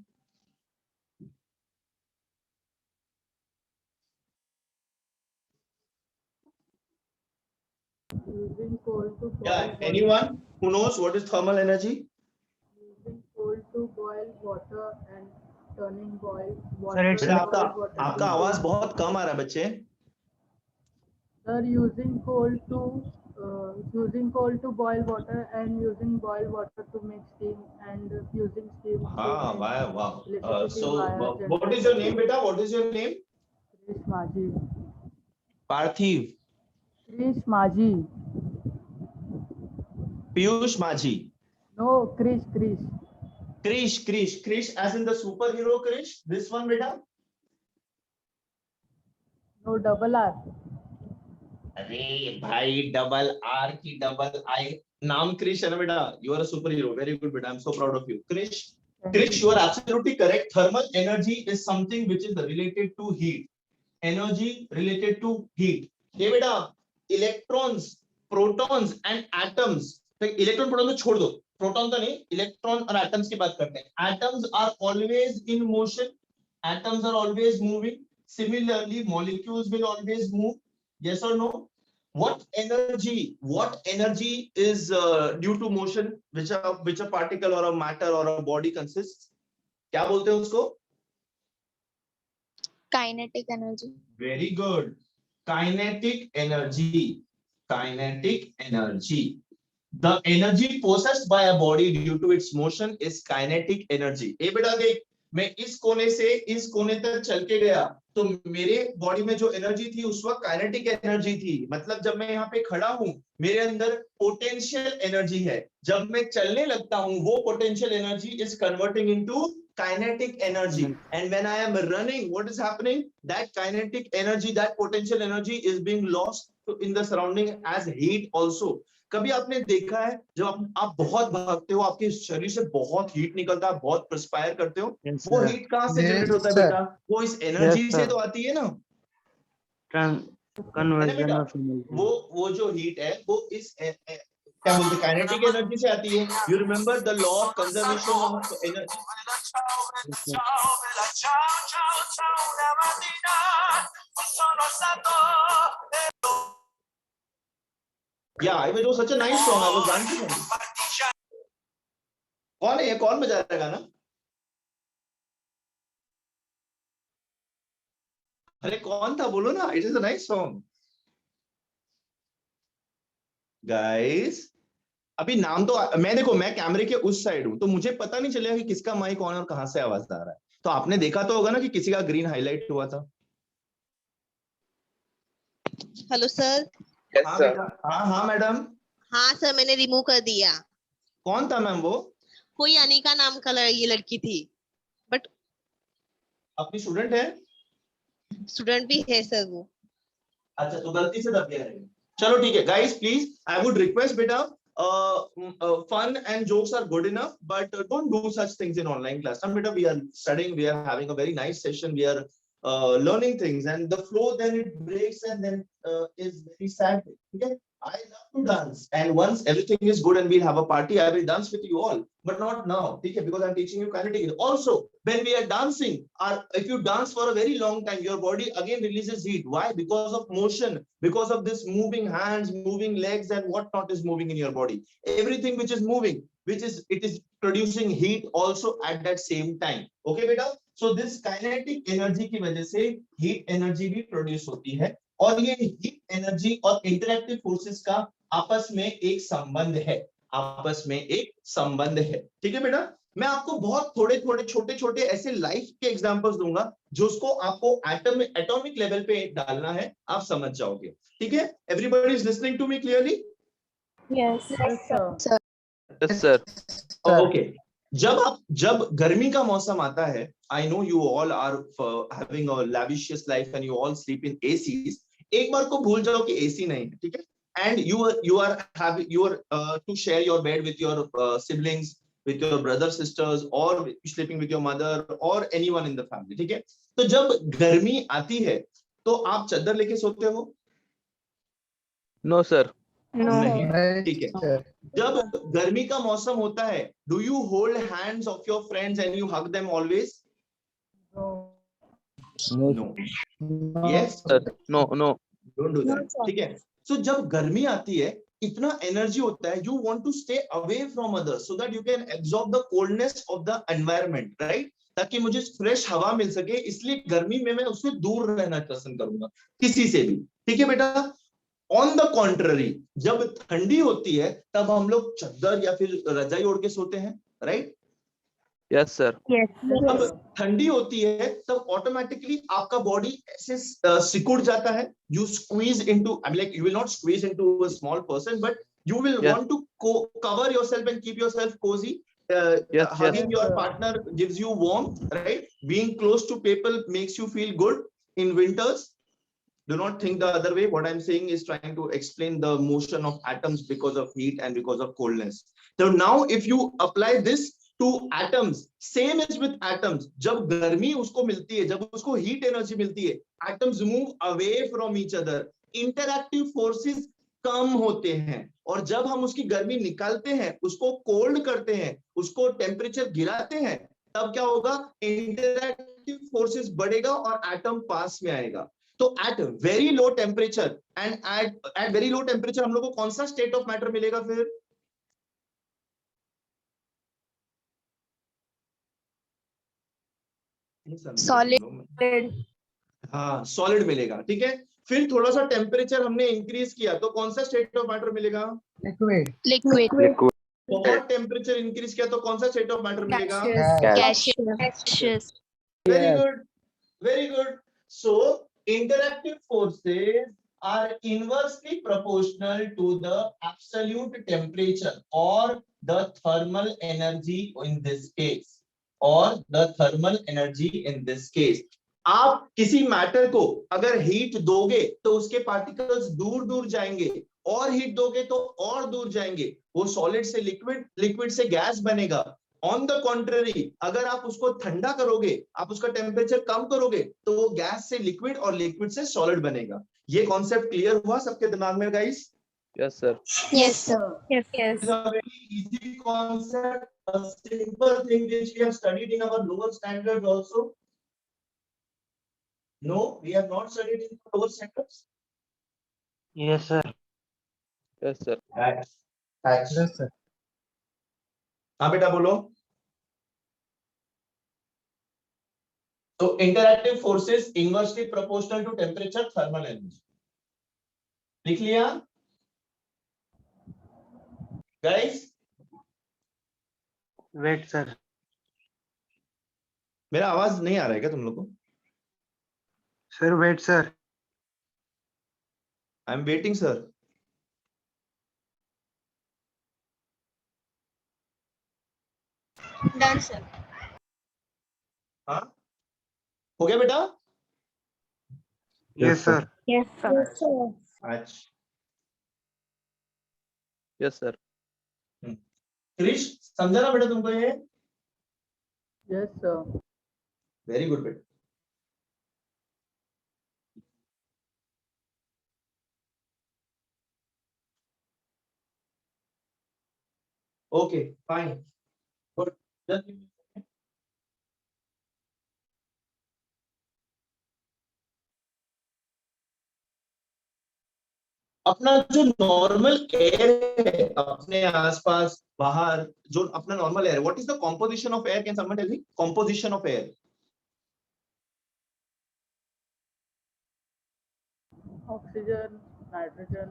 S6: Using coal to boil
S1: Yeah,
S6: water.
S1: anyone who knows what is thermal energy?
S6: Using coal to boil water and turning boil water.
S3: Sir, it's
S1: बेटा
S3: like-
S1: आपका आवाज बहुत कम आ रहा है बच्चे.
S6: Sir, using coal to boil water and using boiled water to make steam and using steam.
S1: हाँ, wow.
S6: electricity
S1: So
S6: via
S1: what is your name beta? What is your name?
S6: Krish Maji.
S1: Parthiv.
S6: Krish Maji.
S1: Piyush Maji.
S6: No, Krish.
S1: Krish as in the superhero Krish. This one beta.
S6: No, double R.
S1: अरे भाई double R की double आई नाम क्रिश है ना बेटा. You are a superhero. Very good beta. I'm so proud of you. Krish, you are absolutely correct. Thermal energy is something which is related to heat. Energy related to heat. ये बेटा electrons, protons and atoms. Electron proton तो छोड़ दो, proton तो नहीं, electron और atoms की बात करते हैं. Atoms are always in motion, atoms are always moving. Similarly, molecules will always move. Yes or no? What energy is due to motion, which a particle or a matter or a body consists? क्या बोलते हैं उसको?
S5: Kinetic energy.
S1: Very good. Kinetic energy. The energy possessed by a body due to its motion is kinetic energy. ए बेटा देख, मैं इस कोने से इस कोने तक चल के गया तो मेरे बॉडी में जो एनर्जी थी उस वक्त काइनेटिक एनर्जी थी. मतलब जब मैं यहाँ पे खड़ा हूँ मेरे अंदर पोटेंशियल एनर्जी है. जब मैं चलने लगता हूँ वो potential energy is converting into kinetic energy. And when I am running, what is happening? That kinetic energy, that potential energy is being lost in the surrounding as heat also. कभी आपने देखा है जब आप बहुत भागते हो, आपके शरीर से बहुत हीट निकलता है, बहुत परस्पायर करते हो,
S7: Yes,
S1: वो
S7: sir.
S1: हीट कहाँ से
S4: Yes,
S1: जनरेट होता है
S4: sir.
S1: बेटा? वो इस एनर्जी
S7: Yes,
S1: से
S7: sir.
S1: तो आती है ना.
S7: Conversion
S1: बेटा?
S7: of energy.
S1: वो जो हीट है वो इस क्या बोलते हैं काइनेटिक एनर्जी से आती है. You remember the law of conservation of energy. Yeah, it was such a nice song. I was dancing on it. कौन है ये? कौन बजा रहा है गाना? अरे कौन था बोलो ना. It is a nice song. Guys, अभी नाम तो मैं देखो, मैं कैमरे के उस साइड हूं तो मुझे पता नहीं चलेगा कि किसका माइक ऑन और कहां से आवाज आ रहा है. तो आपने देखा तो होगा ना कि किसी का ग्रीन हाईलाइट हुआ था.
S8: Hello sir.
S2: Yes,
S1: हाँ
S2: sir.
S1: बेटा. हाँ मैडम.
S8: हाँ सर, मैंने रिमूव कर दिया.
S1: कौन था मैम वो?
S8: कोई अनिका नाम का ये लड़की थी, बट
S1: अपनी स्टूडेंट है?
S8: स्टूडेंट भी है सर वो.
S1: अच्छा, तो गलती से दब गया है. चलो ठीक है. Guys please, I would request बेटा, fun and jokes are good enough, but don't do such things in online class. Now beta, we are studying, we are having a very nice session, we are learning things, and the flow then it breaks and then is very sad. Okay, I love to dance, and once everything is good and we'll have a party, I will dance with you all, but not now. Okay, because I'm teaching you kinetic. Also, when we are dancing, if you dance for a very long time, your body again releases heat. Why? Because of motion, because of this moving hands, moving legs, and whatnot is moving in your body. Everything which is moving, it is producing heat also at that same time. Okay beta? So this kinetic energy की वजह से heat energy भी produce होती है, और ये heat energy और interactive forces का आपस में एक संबंध है. आपस में एक संबंध है। ठीक है बेटा, मैं आपको बहुत थोड़े थोड़े छोटे छोटे ऐसे लाइफ के एग्जांपल्स दूंगा जो उसको आपको एटॉमिक लेवल पे डालना है, आप समझ जाओगे। ठीक है, everybody is listening to me clearly?
S6: Yes, sir.
S7: Yes, sir.
S1: Okay, जब गर्मी का मौसम आता है, I know you all are having a lavishious life and you all sleep in ACs. एक बार को भूल जाओ कि एसी नहीं है, ठीक है, and you are to share your bed with your siblings, with your brothers sisters, or sleeping with your mother or anyone in the family। ठीक है, तो जब गर्मी आती है तो आप चादर लेके सोते हो?
S7: No, sir.
S1: नहीं, ठीक है। जब गर्मी का मौसम होता है, do you hold hands of your friends and you hug them always? No. Yes,
S7: Sir. No, no.
S1: Don't do that. ठीक है, सो जब गर्मी आती है, इतना एनर्जी होता है, you want to stay away from others so that you can absorb the coldness of the environment, right, ताकि मुझे फ्रेश हवा मिल सके, इसलिए गर्मी में मैं उससे दूर रहना पसंद करूंगा, किसी से भी। ठीक है बेटा, ऑन द कॉन्ट्ररी, जब ठंडी होती है तब हम लोग चादर या फिर रजाई ओढ़ के सोते हैं, राइट?
S7: Yes, sir.
S1: जब ठंडी होती है तब ऑटोमेटिकली आपका बॉडी ऐसे सिकुड़ जाता है, you squeeze into, I mean like you will not squeeze into a small person, but you will
S7: Yes.
S1: want to cover yourself and keep yourself cozy.
S7: Yes,
S1: Hugging
S7: yes.
S1: your partner gives you warmth, right? Being close to people makes you feel good in winters. Do not think the other way. What I'm saying is trying to explain the motion of atoms because of heat and because of coldness. So now if you apply this to atoms, same as with atoms, जब गर्मी उसको मिलती है, जब उसको heat energy मिलती है, atoms move away from each other. Interactive forces कम होते हैं, और जब हम उसकी गर्मी निकालते हैं, उसको कोल्ड करते हैं, उसको टेम्परेचर गिराते हैं, तब क्या होगा? इंटरैक्टिव फोर्सेस बढ़ेगा और एटम पास में आएगा। तो at very low temperature and at very low temperature हम लोग को कौन सा स्टेट ऑफ मैटर मिलेगा फिर?
S5: सॉलिड।
S1: हाँ, सॉलिड मिलेगा। ठीक है, फिर थोड़ा सा टेम्परेचर हमने इंक्रीज किया तो कौन सा स्टेट ऑफ मैटर मिलेगा?
S3: लिक्विड।
S5: लिक्विड।
S1: बहुत टेम्परेचर इंक्रीज किया तो कौन सा स्टेट ऑफ मैटर मिलेगा?
S5: Gaseous.
S1: Very good, very good. So interactive forces are inversely proportional to the absolute temperature or the thermal energy in this case, or the thermal energy in this case. आप किसी matter को अगर heat दोगे तो उसके particles दूर दूर जाएंगे, और हीट दोगे तो और दूर जाएंगे, वो सॉलिड से लिक्विड, लिक्विड से गैस बनेगा। ऑन द कॉन्ट्ररी, अगर आप उसको ठंडा करोगे, आप उसका टेम्परेचर कम करोगे, तो वो गैस से लिक्विड और लिक्विड से सॉलिड बनेगा। ये कॉन्सेप्ट क्लियर हुआ सबके दिमाग में guys?
S7: Yes, sir.
S5: Yes, sir.
S1: It's a very easy concept, a simple thing which we have studied in our lower standards also. No, we have not studied in lower standards.
S3: Yes, sir.
S7: Yes, sir.
S1: Facts.
S3: Yes, sir.
S1: हाँ बेटा बोलो। तो interactive forces inversely proportional to temperature, thermal energy. लिख लिया guys?
S3: Wait sir.
S1: मेरा आवाज नहीं आ रहा है क्या तुम लोग को?
S3: Sir wait sir.
S1: I am waiting sir.
S5: Done, sir.
S1: हाँ, हो गया बेटा?
S3: Yes sir.
S5: Yes, sir.
S1: अच्छा,
S7: Yes, sir.
S1: क्रिश समझा ना बेटा तुमको ये?
S6: Yes, sir.
S1: वेरी गुड बेटा। Okay fine, good. अपना जो नॉर्मल एयर है, अपने आसपास बाहर जो अपना normal air, what is the composition of air? Can someone tell me composition of air?
S6: Oxygen, nitrogen,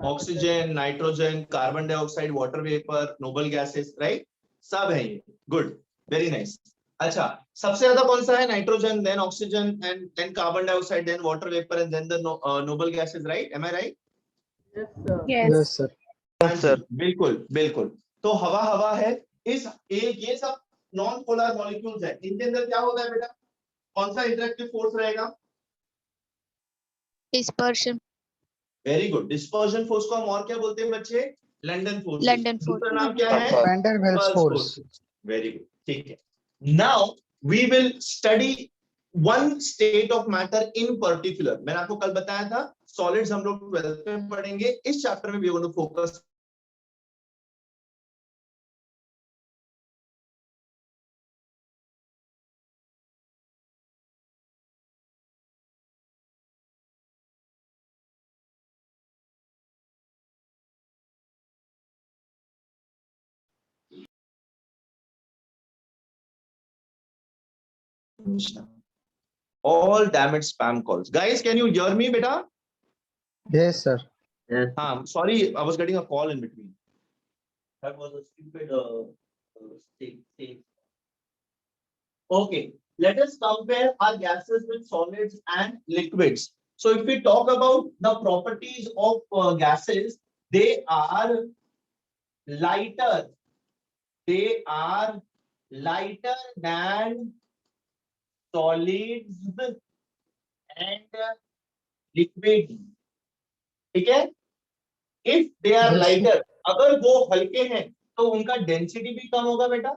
S1: oxygen, nitrogen, carbon dioxide, water vapour, noble gases, right, सब है ये। Good, very nice. अच्छा, सबसे ज्यादा कौन सा है? Nitrogen, then oxygen and then carbon dioxide, then water vapour and then the noble gases, right? Am I right?
S6: Yes, sir.
S5: Yes.
S4: Yes, sir.
S1: हाँ
S7: Yes,
S1: जी,
S7: sir.
S1: बिल्कुल बिल्कुल। तो हवा हवा है, इस एक ये सब नॉन पोलर मॉलिक्यूल्स है, इनके अंदर क्या होता है बेटा? कौन सा इंटरेक्टिव फोर्स रहेगा?
S5: Dispersion.
S1: Very good. Dispersion force को हम और क्या बोलते हैं बच्चे? London force.
S5: London force.
S1: दूसरा नाम क्या है?
S4: Van der Waals
S1: pulse
S4: force.
S1: Force. Very good, ठीक है। Now we will study one state of matter in particular. मैंने आपको कल बताया था सॉलिड्स हम लोग 12th में पढ़ेंगे, इस चैप्टर में we are going to focus all damn it spam calls. Guys, can you hear me beta?
S4: Yes, sir.
S1: Sorry, I was getting a call in between. That was a stupid mistake. Okay, let us compare our gases with solids and liquids. So if we talk about the properties of gases, they are lighter. They are lighter than solids and liquids. ठीक है? If they are
S4: Yes, sir.
S1: lighter, अगर वो हल्के हैं तो उनका density भी कम होगा बेटा।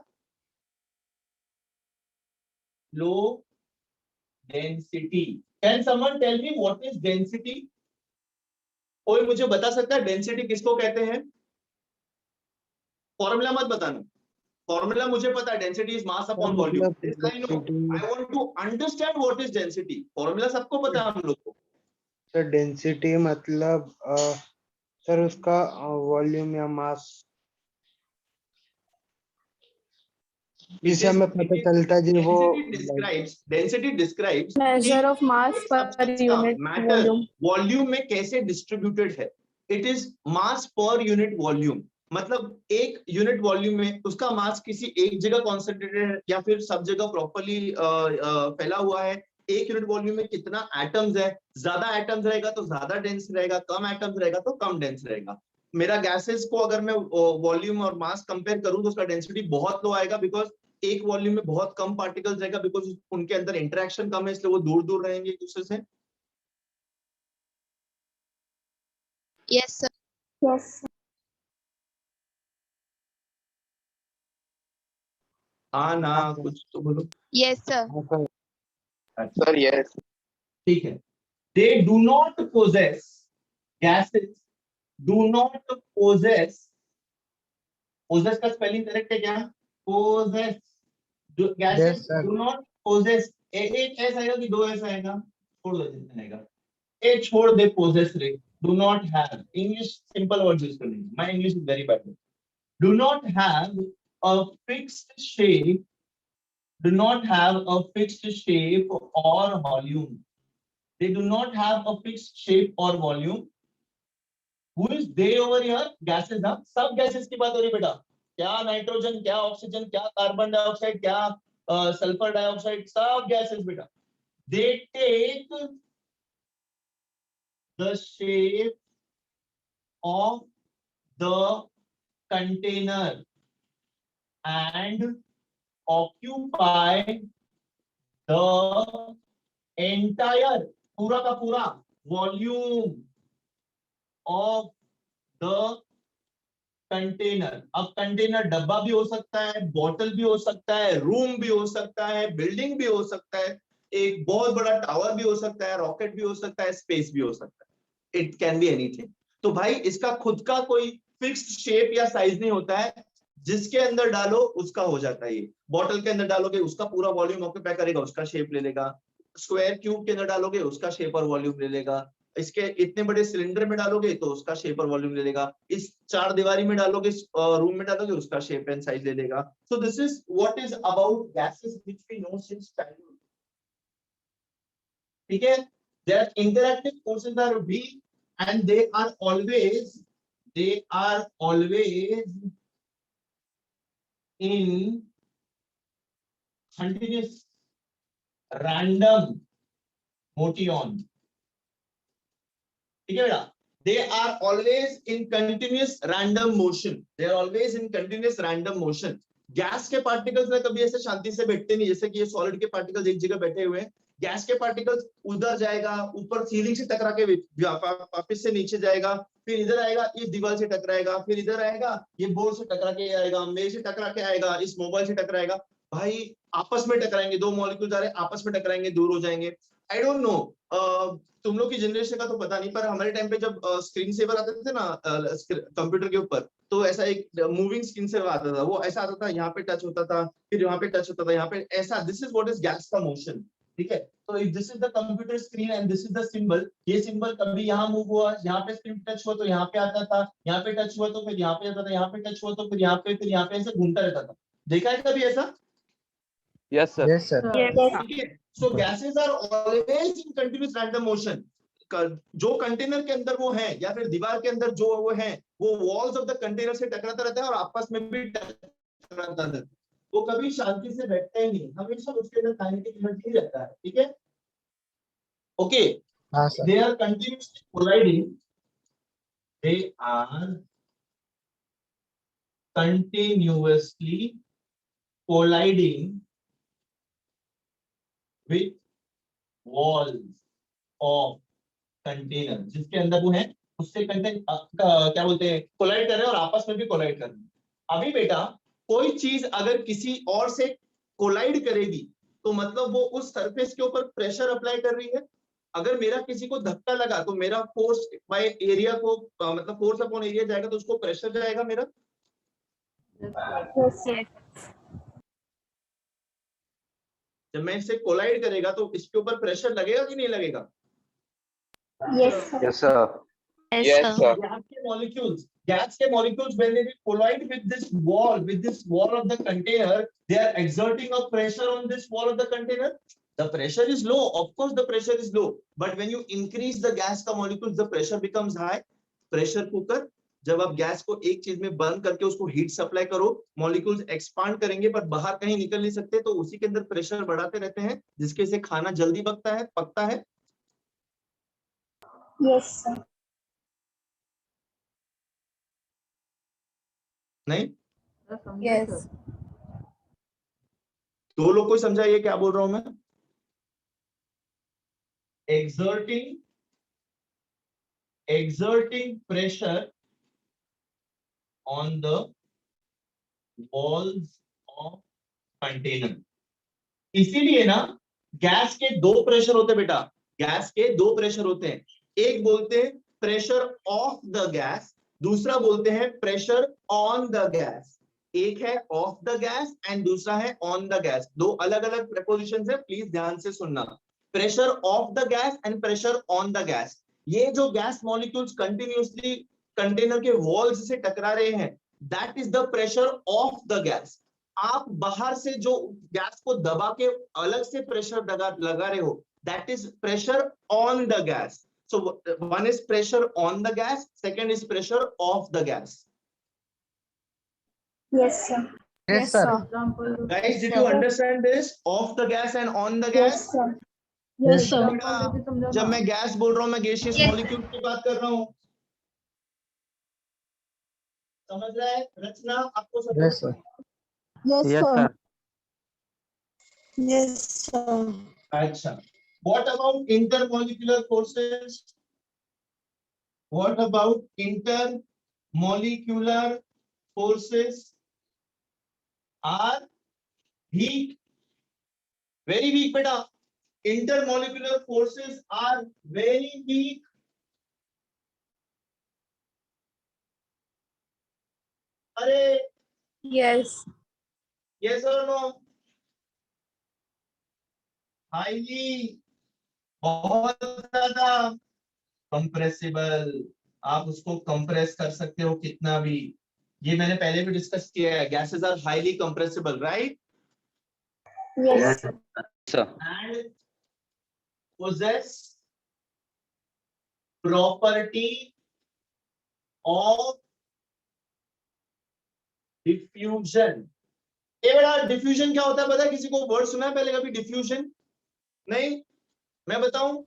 S1: Low density. Can someone tell me what is density? कोई मुझे बता सकता है डेंसिटी किसको कहते हैं? फॉर्मूला मत बताना, फॉर्मूला मुझे पता है, density is mass upon volume. I want to understand what is density. Formula सबको पता है हम लोग को।
S3: सर डेंसिटी मतलब सर उसका वॉल्यूम या मास, जिससे हमें पता चलता है जी वो
S1: density describes
S6: Measure of mass per unit
S1: matter
S6: volume.
S1: Volume में कैसे डिस्ट्रीब्यूटेड है। It is mass per unit volume, मतलब एक यूनिट वॉल्यूम में उसका मास किसी एक जगह कॉन्सेंट्रेटेड है या फिर सब जगह प्रॉपर्ली फैला हुआ है। एक यूनिट वॉल्यूम में कितना एटम्स है, ज्यादा एटम्स रहेगा तो ज्यादा डेंस रहेगा, कम एटम्स रहेगा तो कम डेंस रहेगा। मेरा गैसेस को अगर मैं वॉल्यूम और मास कंपेयर करूं तो उसका डेंसिटी बहुत लो आएगा, बिकॉज एक वॉल्यूम में बहुत कम पार्टिकल्स रहेगा, बिकॉज उनके अंदर इंटरेक्शन कम है, इसलिए वो दूर दूर रहेंगे एक दूसरे से।
S5: Yes, sir.
S6: Yes.
S1: हाँ ना, कुछ तो बोलो।
S5: Yes, sir.
S2: Sir, yes.
S1: ठीक है। They do not possess, gases do not possess, possess का स्पेलिंग करेक्ट है क्या? Possess, gases
S4: Yes, sir.
S1: do not possess, एक एस आएगा कि दो एस आएगा? छोड़ दो जितना आएगा, ए छोड़ दे, possess रे, do not have, English simple word use करनी है, my English is very bad. Do not have a fixed shape, do not have a fixed shape or volume. They do not have a fixed shape or volume. Who is they over here? Gases, हाँ, सब gases की बात हो रही बेटा। क्या nitrogen, क्या oxygen, क्या कार्बन डाइऑक्साइड, क्या सल्फर डाइऑक्साइड, सब gases बेटा। They take the shape of the container and occupy the entire, पूरा का पूरा वॉल्यूम ऑफ द कंटेनर। अब कंटेनर डब्बा भी हो सकता है, बॉटल भी हो सकता है, रूम भी हो सकता है, बिल्डिंग भी हो सकता है, एक बहुत बड़ा टावर भी हो सकता है, रॉकेट भी हो सकता है, स्पेस भी हो सकता है। It can be anything. तो भाई इसका खुद का कोई फिक्स्ड शेप या साइज नहीं होता है, जिसके अंदर डालो उसका हो जाता है। ये बॉटल के अंदर डालोगे उसका पूरा वॉल्यूम ऑक्यूपाई करेगा, उसका शेप ले लेगा। स्क्वायर क्यूब के अंदर डालोगे उसका शेप और वॉल्यूम ले लेगा। इसके इतने बड़े सिलेंडर में डालोगे तो उसका शेप और वॉल्यूम ले लेगा। इस चार दीवारी में डालोगे, रूम में डालोगे, उसका शेप एंड साइज ले लेगा। So this is what is about gases which we know since childhood. ठीक है, there interactive forces are we and they are always in continuous random motion. ठीक है बेटा? They are always in continuous random motion. They are always in continuous random motion. Gas के particles में कभी ऐसे शांति से बैठते नहीं, जैसे कि ये सॉलिड के पार्टिकल्स एक जगह बैठे हुए हैं. गैस के पार्टिकल्स उधर जाएगा, ऊपर सीलिंग से टकरा के वापस से नीचे जाएगा, फिर इधर आएगा, इस दीवार से टकराएगा, फिर इधर आएगा, ये बोर्ड से टकरा के आएगा, मेज से टकरा के आएगा, इस मोबाइल से टकराएगा. भाई आपस में टकराएंगे, दो मॉलिक्यूल जा रहे हैं, आपस में टकराएंगे, दूर हो जाएंगे. आई डोंट नो तुम लोग की जनरेशन का तो पता नहीं, पर हमारे टाइम पे जब स्क्रीन सेवर आते थे ना कंप्यूटर के ऊपर, तो ऐसा एक मूविंग स्क्रीन सेवर आता था. वो ऐसा आता था, यहाँ पे टच होता था, फिर यहाँ पे टच होता था, यहाँ पे ऐसा. This is what is gas का मोशन. ठीक है? तो if this is the computer screen and this is the symbol, ये सिंबल कभी यहाँ मूव हुआ, यहाँ पे स्क्रीन टच हुआ तो यहाँ पे आता था, यहाँ पे टच हुआ तो फिर यहाँ पे आता था, यहाँ पे टच हुआ तो फिर यहाँ पे ऐसे घूमता रहता था. देखा है कभी ऐसा?
S7: Yes, sir.
S4: Yes, sir.
S1: ठीक है? So gases are always in continuous random motion. जो कंटेनर के अंदर वो है या फिर दीवार के अंदर जो वो है, वो वॉल्स ऑफ द कंटेनर से टकराता रहता है और आपस में भी टकराता रहता है. वो कभी शांति से बैठता ही नहीं, हमेशा उसके अंदर काइनेटिक एनर्जी रहता है. ठीक है? ओके.
S4: हाँ sir.
S1: They are continuously colliding. They are continuously colliding with walls of container. जिसके अंदर वो है उससे कंटेन क्या बोलते हैं, कोलाइड कर रहे हैं और आपस में भी कोलाइड कर रहे हैं. अभी बेटा कोई चीज अगर किसी और से कोलाइड करेगी तो मतलब वो उस सरफेस के ऊपर प्रेशर अप्लाई कर रही है. अगर मेरा किसी को धक्का लगा तो मेरा फोर्स बाय एरिया को मतलब फोर्स अपॉन एरिया जाएगा, तो उसको प्रेशर जाएगा मेरा. जब मैं इससे कोलाइड करेगा तो इसके ऊपर प्रेशर लगेगा कि नहीं लगेगा?
S7: Yes, sir.
S8: Yes, sir.
S1: Gas के molecules when they collide with this wall of the container, they are exerting a pressure on this wall of the container. The pressure is low, of course the pressure is low, but when you increase the gas का molecules, the pressure becomes high. Pressure cooker, जब आप gas को एक चीज में बंद करके उसको हीट सप्लाई करो, मॉलिक्यूल्स एक्सपांड करेंगे पर बाहर कहीं निकल नहीं सकते, तो उसी के अंदर प्रेशर बढ़ाते रहते हैं, जिसके से खाना जल्दी पकता है.
S5: Yes, sir.
S1: नहीं?
S6: Yes.
S1: दो लोग को समझाइए क्या बोल रहा हूं मैं. exerting pressure on the walls of container. इसीलिए ना गैस के दो प्रेशर होते हैं बेटा, गैस के दो प्रेशर होते हैं. एक बोलते हैं प्रेशर ऑफ द गैस, दूसरा बोलते हैं प्रेशर ऑन द गैस. एक है ऑफ द गैस एंड दूसरा है ऑन द गैस. दो अलग अलग प्रेपोजिशंस है, प्लीज ध्यान से सुनना. Pressure of the gas and pressure on the gas. ये जो गैस मॉलिक्यूल्स कंटिन्यूअसली कंटेनर के वॉल्स से टकरा रहे हैं, that is the pressure of the gas. आप बाहर से जो गैस को दबा के अलग से प्रेशर लगा रहे हो, that is pressure on the gas. So one is pressure on the gas, second is pressure off the gas.
S5: Yes, sir.
S4: Yes, sir.
S6: Example.
S1: Guys, did you understand this? Off the gas and on the gas?
S5: Yes, sir.
S4: Yes, sir.
S1: जब मैं gas बोल रहा हूँ, मैं gaseous molecule की बात कर रहा हूँ. समझ रहा है रचना? आपको सब?
S4: Yes, sir.
S5: Yes,
S7: Yes, sir.
S5: Yes, sir.
S1: अच्छा. What about intermolecular forces? What about intermolecular forces? Are weak, very weak, beta. Intermolecular forces are very weak. अरे
S6: Yes.
S1: yes or no? Highly, बहुत ज्यादा कंप्रेसिबल. आप उसको compress कर सकते हो कितना भी. ये मैंने पहले भी डिस्कस किया है. Gases are highly compressible, right?
S5: Yes.
S7: Sir.
S1: And possess property of diffusion. ये बेटा डिफ्यूजन क्या होता है पता है किसी को? वर्ड सुना है पहले कभी डिफ्यूजन? नहीं, मैं बताऊं?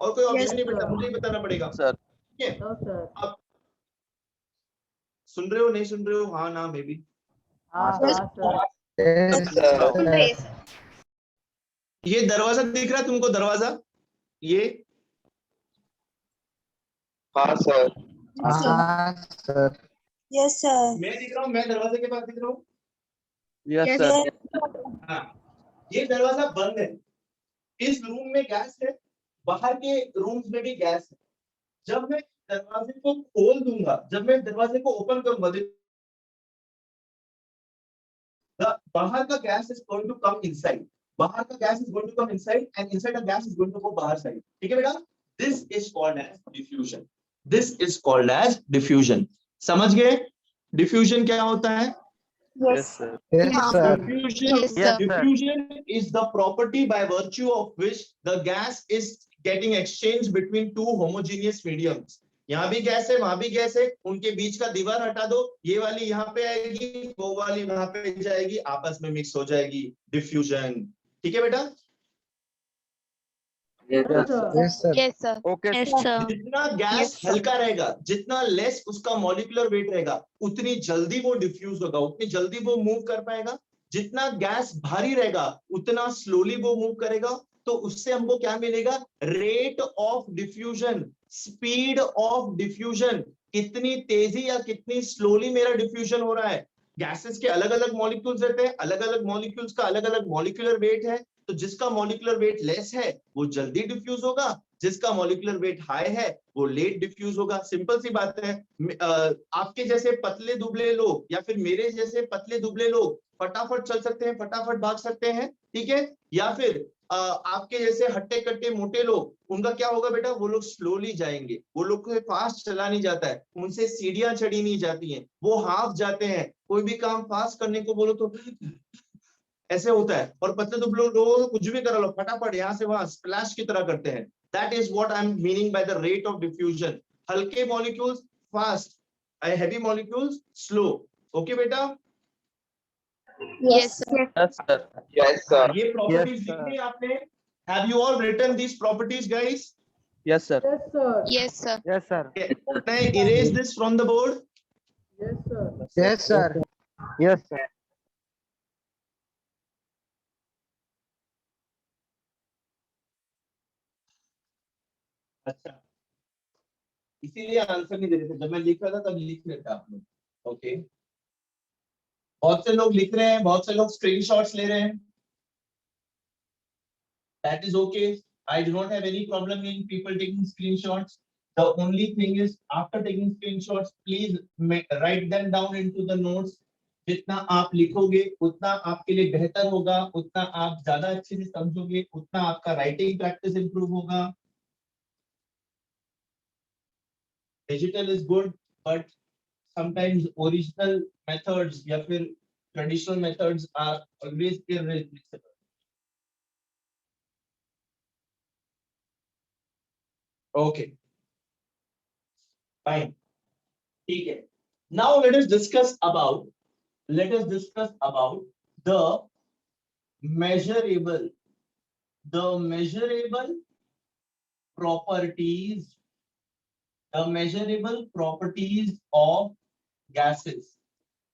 S1: और कोई ऑप्शन नहीं बेटा, मुझे ही बताना पड़ेगा।
S7: सर
S1: ठीक है,
S6: No, sir.
S1: अब सुन रहे हो नहीं सुन रहे हो? हाँ ना मे बी।
S6: हाँ, sir.
S4: Yes, sir.
S1: ये दरवाजा दिख रहा है तुमको? दरवाजा ये
S2: हाँ सर।
S4: हाँ सर.
S8: Yes, sir.
S1: मैं दिख रहा हूँ, मैं दरवाजे के पास दिख रहा हूँ।
S7: यस सर
S1: हाँ, ये दरवाजा बंद है, इस रूम में गैस है, बाहर के रूम्स में भी गैस है। जब मैं दरवाजे को खोल दूंगा, जब मैं दरवाजे को ओपन करूंगा, बाहर का gas is going to come inside, बाहर का gas is going to come inside and inside का gas is going to go बाहर साइड। ठीक है बेटा, this is called as diffusion, this is called as diffusion. समझ गए डिफ्यूजन क्या होता है?
S7: Yes sir
S4: Yes, sir.
S1: Diffusion is the property by virtue of which the gas is getting exchanged between two homogeneous mediums. यहाँ भी gas है, वहां भी गैस है, उनके बीच का दीवार हटा दो, ये वाली यहाँ पे आएगी, वो वाली वहां पे जाएगी, आपस में मिक्स हो जाएगी, डिफ्यूजन। ठीक है बेटा?
S6: Yes, sir.
S4: Yes, sir.
S5: Yes, sir.
S7: Okay
S8: Yes, sir.
S1: जितना गैस हल्का रहेगा, जितना लेस उसका मॉलिक्यूलर वेट रहेगा, उतनी जल्दी वो डिफ्यूज होगा, उतनी जल्दी वो मूव कर पाएगा। जितना गैस भारी रहेगा, उतना स्लोली वो मूव करेगा। तो उससे हमको क्या मिलेगा? Rate of diffusion, speed of diffusion, कितनी तेजी या कितनी स्लोली मेरा डिफ्यूजन हो रहा है। गैसेस के अलग अलग मॉलिक्यूल्स रहते हैं, अलग अलग मॉलिक्यूल्स का अलग अलग मॉलिक्यूलर वेट है। तो जिसका मॉलिक्यूलर वेट लेस है वो जल्दी डिफ्यूज होगा, जिसका मॉलिक्यूलर वेट हाई है वो लेट डिफ्यूज होगा। सिंपल सी बात है। आपके जैसे पतले दुबले लोग या फिर मेरे जैसे पतले दुबले लोग फटाफट चल सकते हैं, फटाफट भाग सकते हैं, ठीक है। या फिर आपके जैसे हट्टे कट्टे मोटे लोग, उनका क्या होगा बेटा? वो लोग स्लोली जाएंगे, वो लोग को फास्ट चला नहीं जाता है, उनसे सीढ़ियां चढ़ी नहीं जाती हैं, वो हाफ जाते हैं। कोई भी काम फास्ट करने को बोलो तो ऐसे होता है। और पतले दुबले लोगों को कुछ भी करा लो, फटाफट यहाँ से वहां स्प्लैश की तरह करते हैं। That is what I am meaning by the rate of diffusion. हल्के molecules fast, heavy molecules slow. Okay बेटा?
S5: Yes, sir.
S7: Yes sir
S2: yes sir.
S1: ये प्रॉपर्टीज
S7: Yes, sir.
S1: लिखी है आपने? Have you all written these properties guys?
S7: Yes sir
S6: Yes, sir.
S5: Yes, sir.
S7: Yes sir
S1: Can I erase this from the board?
S6: Yes, sir.
S4: Yes, sir.
S7: Yes sir
S1: अच्छा, इसीलिए answer नहीं दे रहे थे। जब मैं लिख रहा था तब लिख रहे थे आप लोग। ओके, बहुत से लोग लिख रहे हैं, बहुत से लोग स्क्रीनशॉट्स ले रहे हैं। That is okay. I do not have any problem in people taking screenshots. The only thing is, after taking screenshots, please write them down into the notes. जितना आप लिखोगे उतना आपके लिए बेहतर होगा, उतना आप ज्यादा अच्छे से समझोगे, उतना आपका राइटिंग प्रैक्टिस इंप्रूव होगा। Digital is good, but sometimes original methods या फिर traditional methods are always irreplaceable. Okay, fine. ठीक है. Now let us discuss about the measurable properties of gases.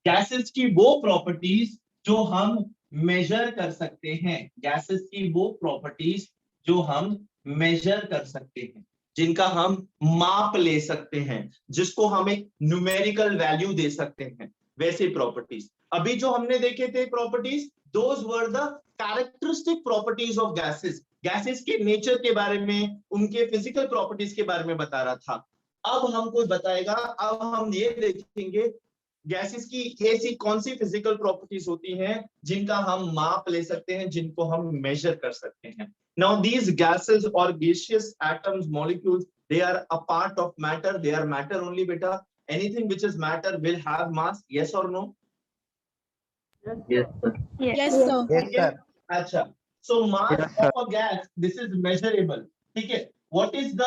S1: Gases की वो properties जो हम measure कर सकते हैं, gases की वो properties जो हम measure कर सकते हैं, जिनका हम माप ले सकते हैं, जिसको हम एक न्यूमेरिकल वैल्यू दे सकते हैं, वैसे प्रॉपर्टीज। अभी जो हमने देखे थे properties, those were the characteristic properties of gases. Gases के नेचर के बारे में, उनके फिजिकल प्रॉपर्टीज के बारे में बता रहा था। अब हमको बताएगा, अब हम ये देखेंगे गैसेस की ऐसी कौन सी फिजिकल प्रॉपर्टीज होती हैं जिनका हम माप ले सकते हैं, जिनको हम मेजर कर सकते हैं। Now these gases or gaseous atoms, molecules, they are a part of matter. They are matter only, beta. Anything which is matter will have mass. Yes or no?
S6: Yes, sir.
S8: Yes, sir.
S4: Yes, sir.
S1: अच्छा, so mass
S7: Yes, sir.
S1: of a gas, this is measurable. ठीक है, what is the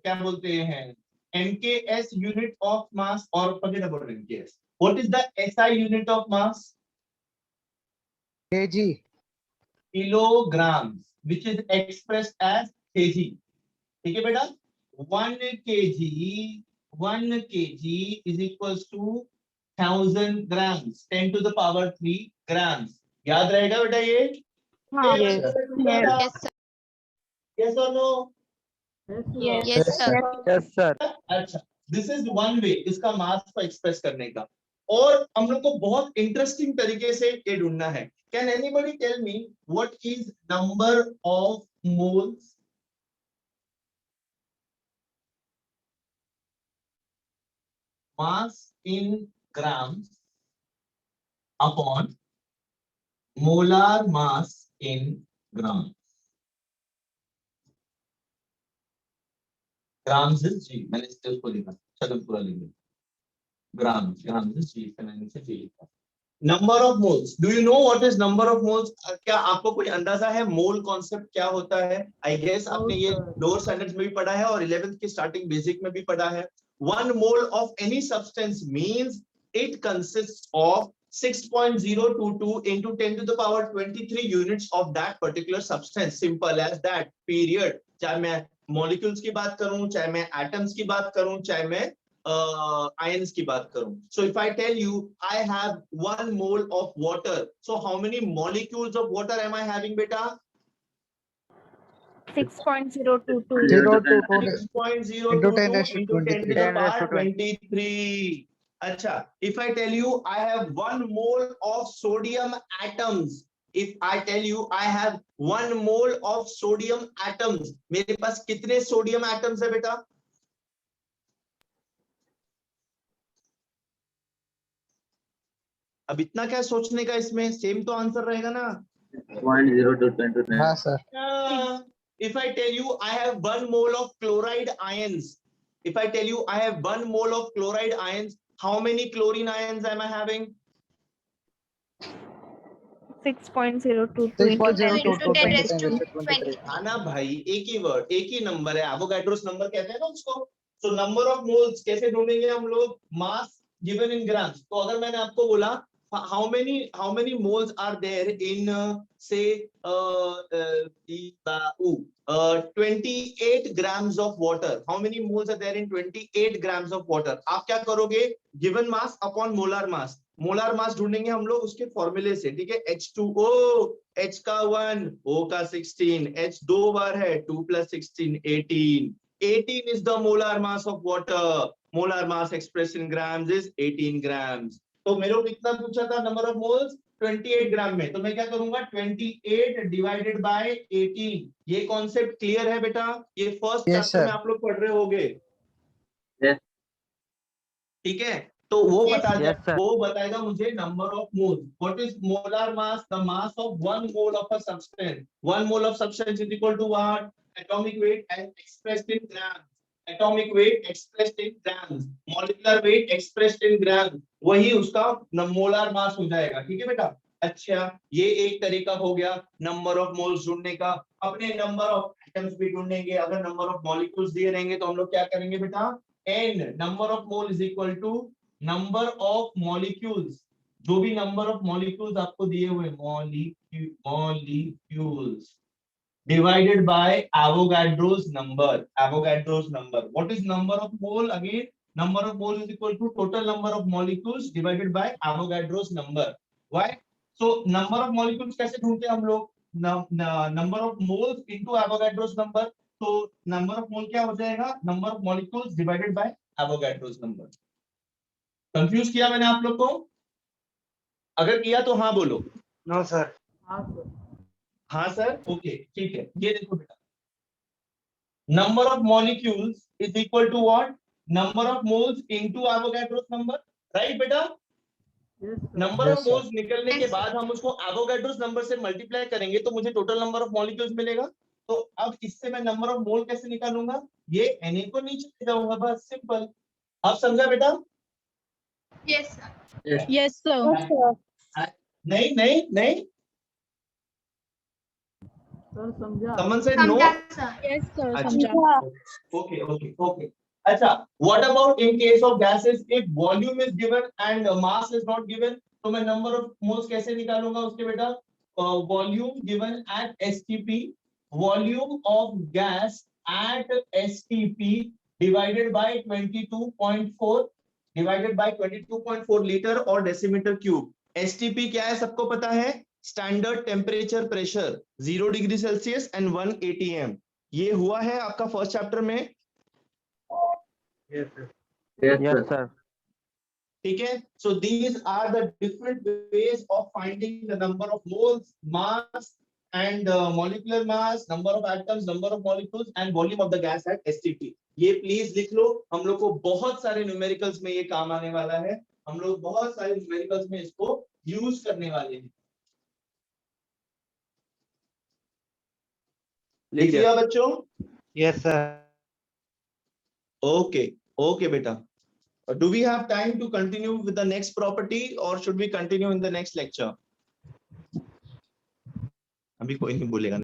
S1: क्या बोलते हैं MKS unit of mass, और forget about MKS, what is the SI unit of mass?
S4: kg.
S1: kilograms, which is expressed as kg. ठीक है बेटा, 1 kg is equals to 1000 grams, 10 to the power 3 grams. याद रहेगा बेटा ये?
S5: हाँ,
S8: Yes.
S5: yes sir,
S1: Yes or no?
S6: Yes,
S5: yes sir,
S7: Yes, sir.
S1: अच्छा, this is one way इसका मास को एक्सप्रेस करने का। और हम लोग को बहुत इंटरेस्टिंग तरीके से ये ढूंढना है। Can anybody tell me what is number of moles? Mass in grams upon molar mass in grams. Grams is G, मैंने इसको उसको लिखा, चलो पूरा लिख लिया। ग्राम्स, ग्राम्स इज जी, मैंने इसे जी लिखा। Number of moles, do you know what is number of moles? क्या आपको कोई अंदाजा है मोल कॉन्सेप्ट क्या होता है? आई गेस आपने ये लोअर स्टैंडर्ड्स में भी पढ़ा है और 11th की स्टार्टिंग बेसिक में भी पढ़ा है। 1 mole of any substance means it consists of 6.022 into 10 to the power 23 units of that particular substance. Simple as that. Period. चाहे मैं मॉलिक्यूल्स की बात करूं, चाहे मैं एटम्स की बात करूं, चाहे मैं ions की बात करूं. So if I tell you I have 1 mole of water, so how many molecules of water am I having, beta?
S5: 6.022.
S1: 6.022
S4: into 10 raised to
S1: into 10 to the
S7: 10 raised to
S1: power 23. अच्छा, if I tell you I have 1 mole of sodium atoms, if I tell you I have 1 mole of sodium atoms, मेरे पास कितने sodium atoms है बेटा? अब इतना क्या सोचने का इसमें, सेम तो आंसर रहेगा ना?
S7: 0.02
S4: हाँ sir.
S1: If I tell you I have 1 mole of chloride ions, if I tell you I have 1 mole of chloride ions, how many chlorine ions am I having?
S5: 6.022
S4: 6.022
S5: into 10 raised to
S4: 23.
S1: हाँ ना भाई, एक ही word, एक ही number है, Avogadro's number कहते हैं ना उसको। तो नंबर ऑफ मोल्स कैसे ढूंढेंगे हम लोग? Mass given in grams. तो अगर मैंने आपको बोला how many moles are there in say 28 grams of water, how many moles are there in 28 grams of water? आप क्या करोगे? गिवन मास अपॉन मोलार मास, मोलार मास ढूंढेंगे हम लोग उसके फॉर्मूले से, ठीक है? H2O, H का 1, O का 16, H 2 बार है, 2 + 16 18, 18 is the molar mass of water. Molar mass expressed in grams is 18 grams. तो मेरे को कितना पूछा था नंबर ऑफ मोल्स? 28 ग्राम में। तो मैं क्या करूंगा? 28 डिवाइडेड बाय 18। ये कॉन्सेप्ट क्लियर है बेटा? ये फर्स्ट चैप्टर में आप लोग पढ़ रहे होगे, ठीक है? तो वो वो बताएगा मुझे number of moles. What is molar mass? The mass of 1 mole of a substance. 1 mole of substance is equal to what? Atomic weight expressed in gram. Atomic weight expressed in gram, molecular weight expressed in gram, वही उसका molar mass हो जाएगा, ठीक है बेटा? अच्छा, ये एक तरीका हो गया नंबर ऑफ मोल्स ढूंढने का। अपने नंबर ऑफ एटम्स भी ढूंढेंगे। अगर नंबर ऑफ मॉलिक्यूल्स दिए रहेंगे तो हम लोग क्या करेंगे बेटा? n number of mole is equal to number of molecules, जो भी नंबर ऑफ मॉलिक्यूल्स आपको दिए हुए molecules divided by Avogadro's number. Avogadro's number. What is number of mole? Again, number of mole is equal to total number of molecules divided by Avogadro's number. Why? So number of molecules कैसे ढूंढते हैं हम लोग? Number of moles into Avogadro's number. तो number of mole क्या हो जाएगा? Number of molecules divided by Avogadro's number. Confuse किया मैंने आप लोग को? अगर किया तो हाँ बोलो।
S3: No sir.
S1: हाँ सर, ओके, ठीक है। ये देखो बेटा, number of molecules is equal to what? Number of moles into Avogadro's number, right बेटा? नंबर ऑफ मोल्स निकलने के बाद हम उसको एवोगाड्रोस नंबर से मल्टीप्लाई करेंगे तो मुझे टोटल नंबर ऑफ मॉलिक्यूल्स मिलेगा। तो अब इससे मैं नंबर ऑफ मोल कैसे निकालूंगा? ये Na को नीचे ले जाऊंगा, बस सिंपल। आप समझा बेटा?
S5: yes sir,
S8: Yes, sir.
S1: नहीं नहीं नहीं,
S6: सर समझा।
S1: Someone said no.
S5: Yes, sir.
S1: अच्छा, okay. अच्छा, what about in case of gases? If volume is given and mass is not given, तो मैं number of moles कैसे निकालूंगा उसके बेटा? Volume given at STP, volume of gas at STP divided by 22.4 divided by 22.4 liter और decimeter cube. STP क्या है सबको पता है? Standard temperature pressure 0 degree Celsius and 1 atm. ये हुआ है आपका फर्स्ट चैप्टर में.
S7: Yes,
S9: Yes, sir.
S1: ठीक है. So these are the different ways of finding the number of moles, mass and molecular mass, number of atoms, number of molecules and volume of the gas at STP. ये please लिख लो. हम लोग को बहुत सारे numericals में ये काम आने वाला है. हम लोग बहुत सारे न्यूमेरिकल्स में इसको यूज करने वाले हैं. लिख लिया बच्चों?
S3: Yes, sir.
S1: Okay, beta. Do we have time to continue with the next property or should we continue in the next lecture? अभी कोई नहीं बोलेगा.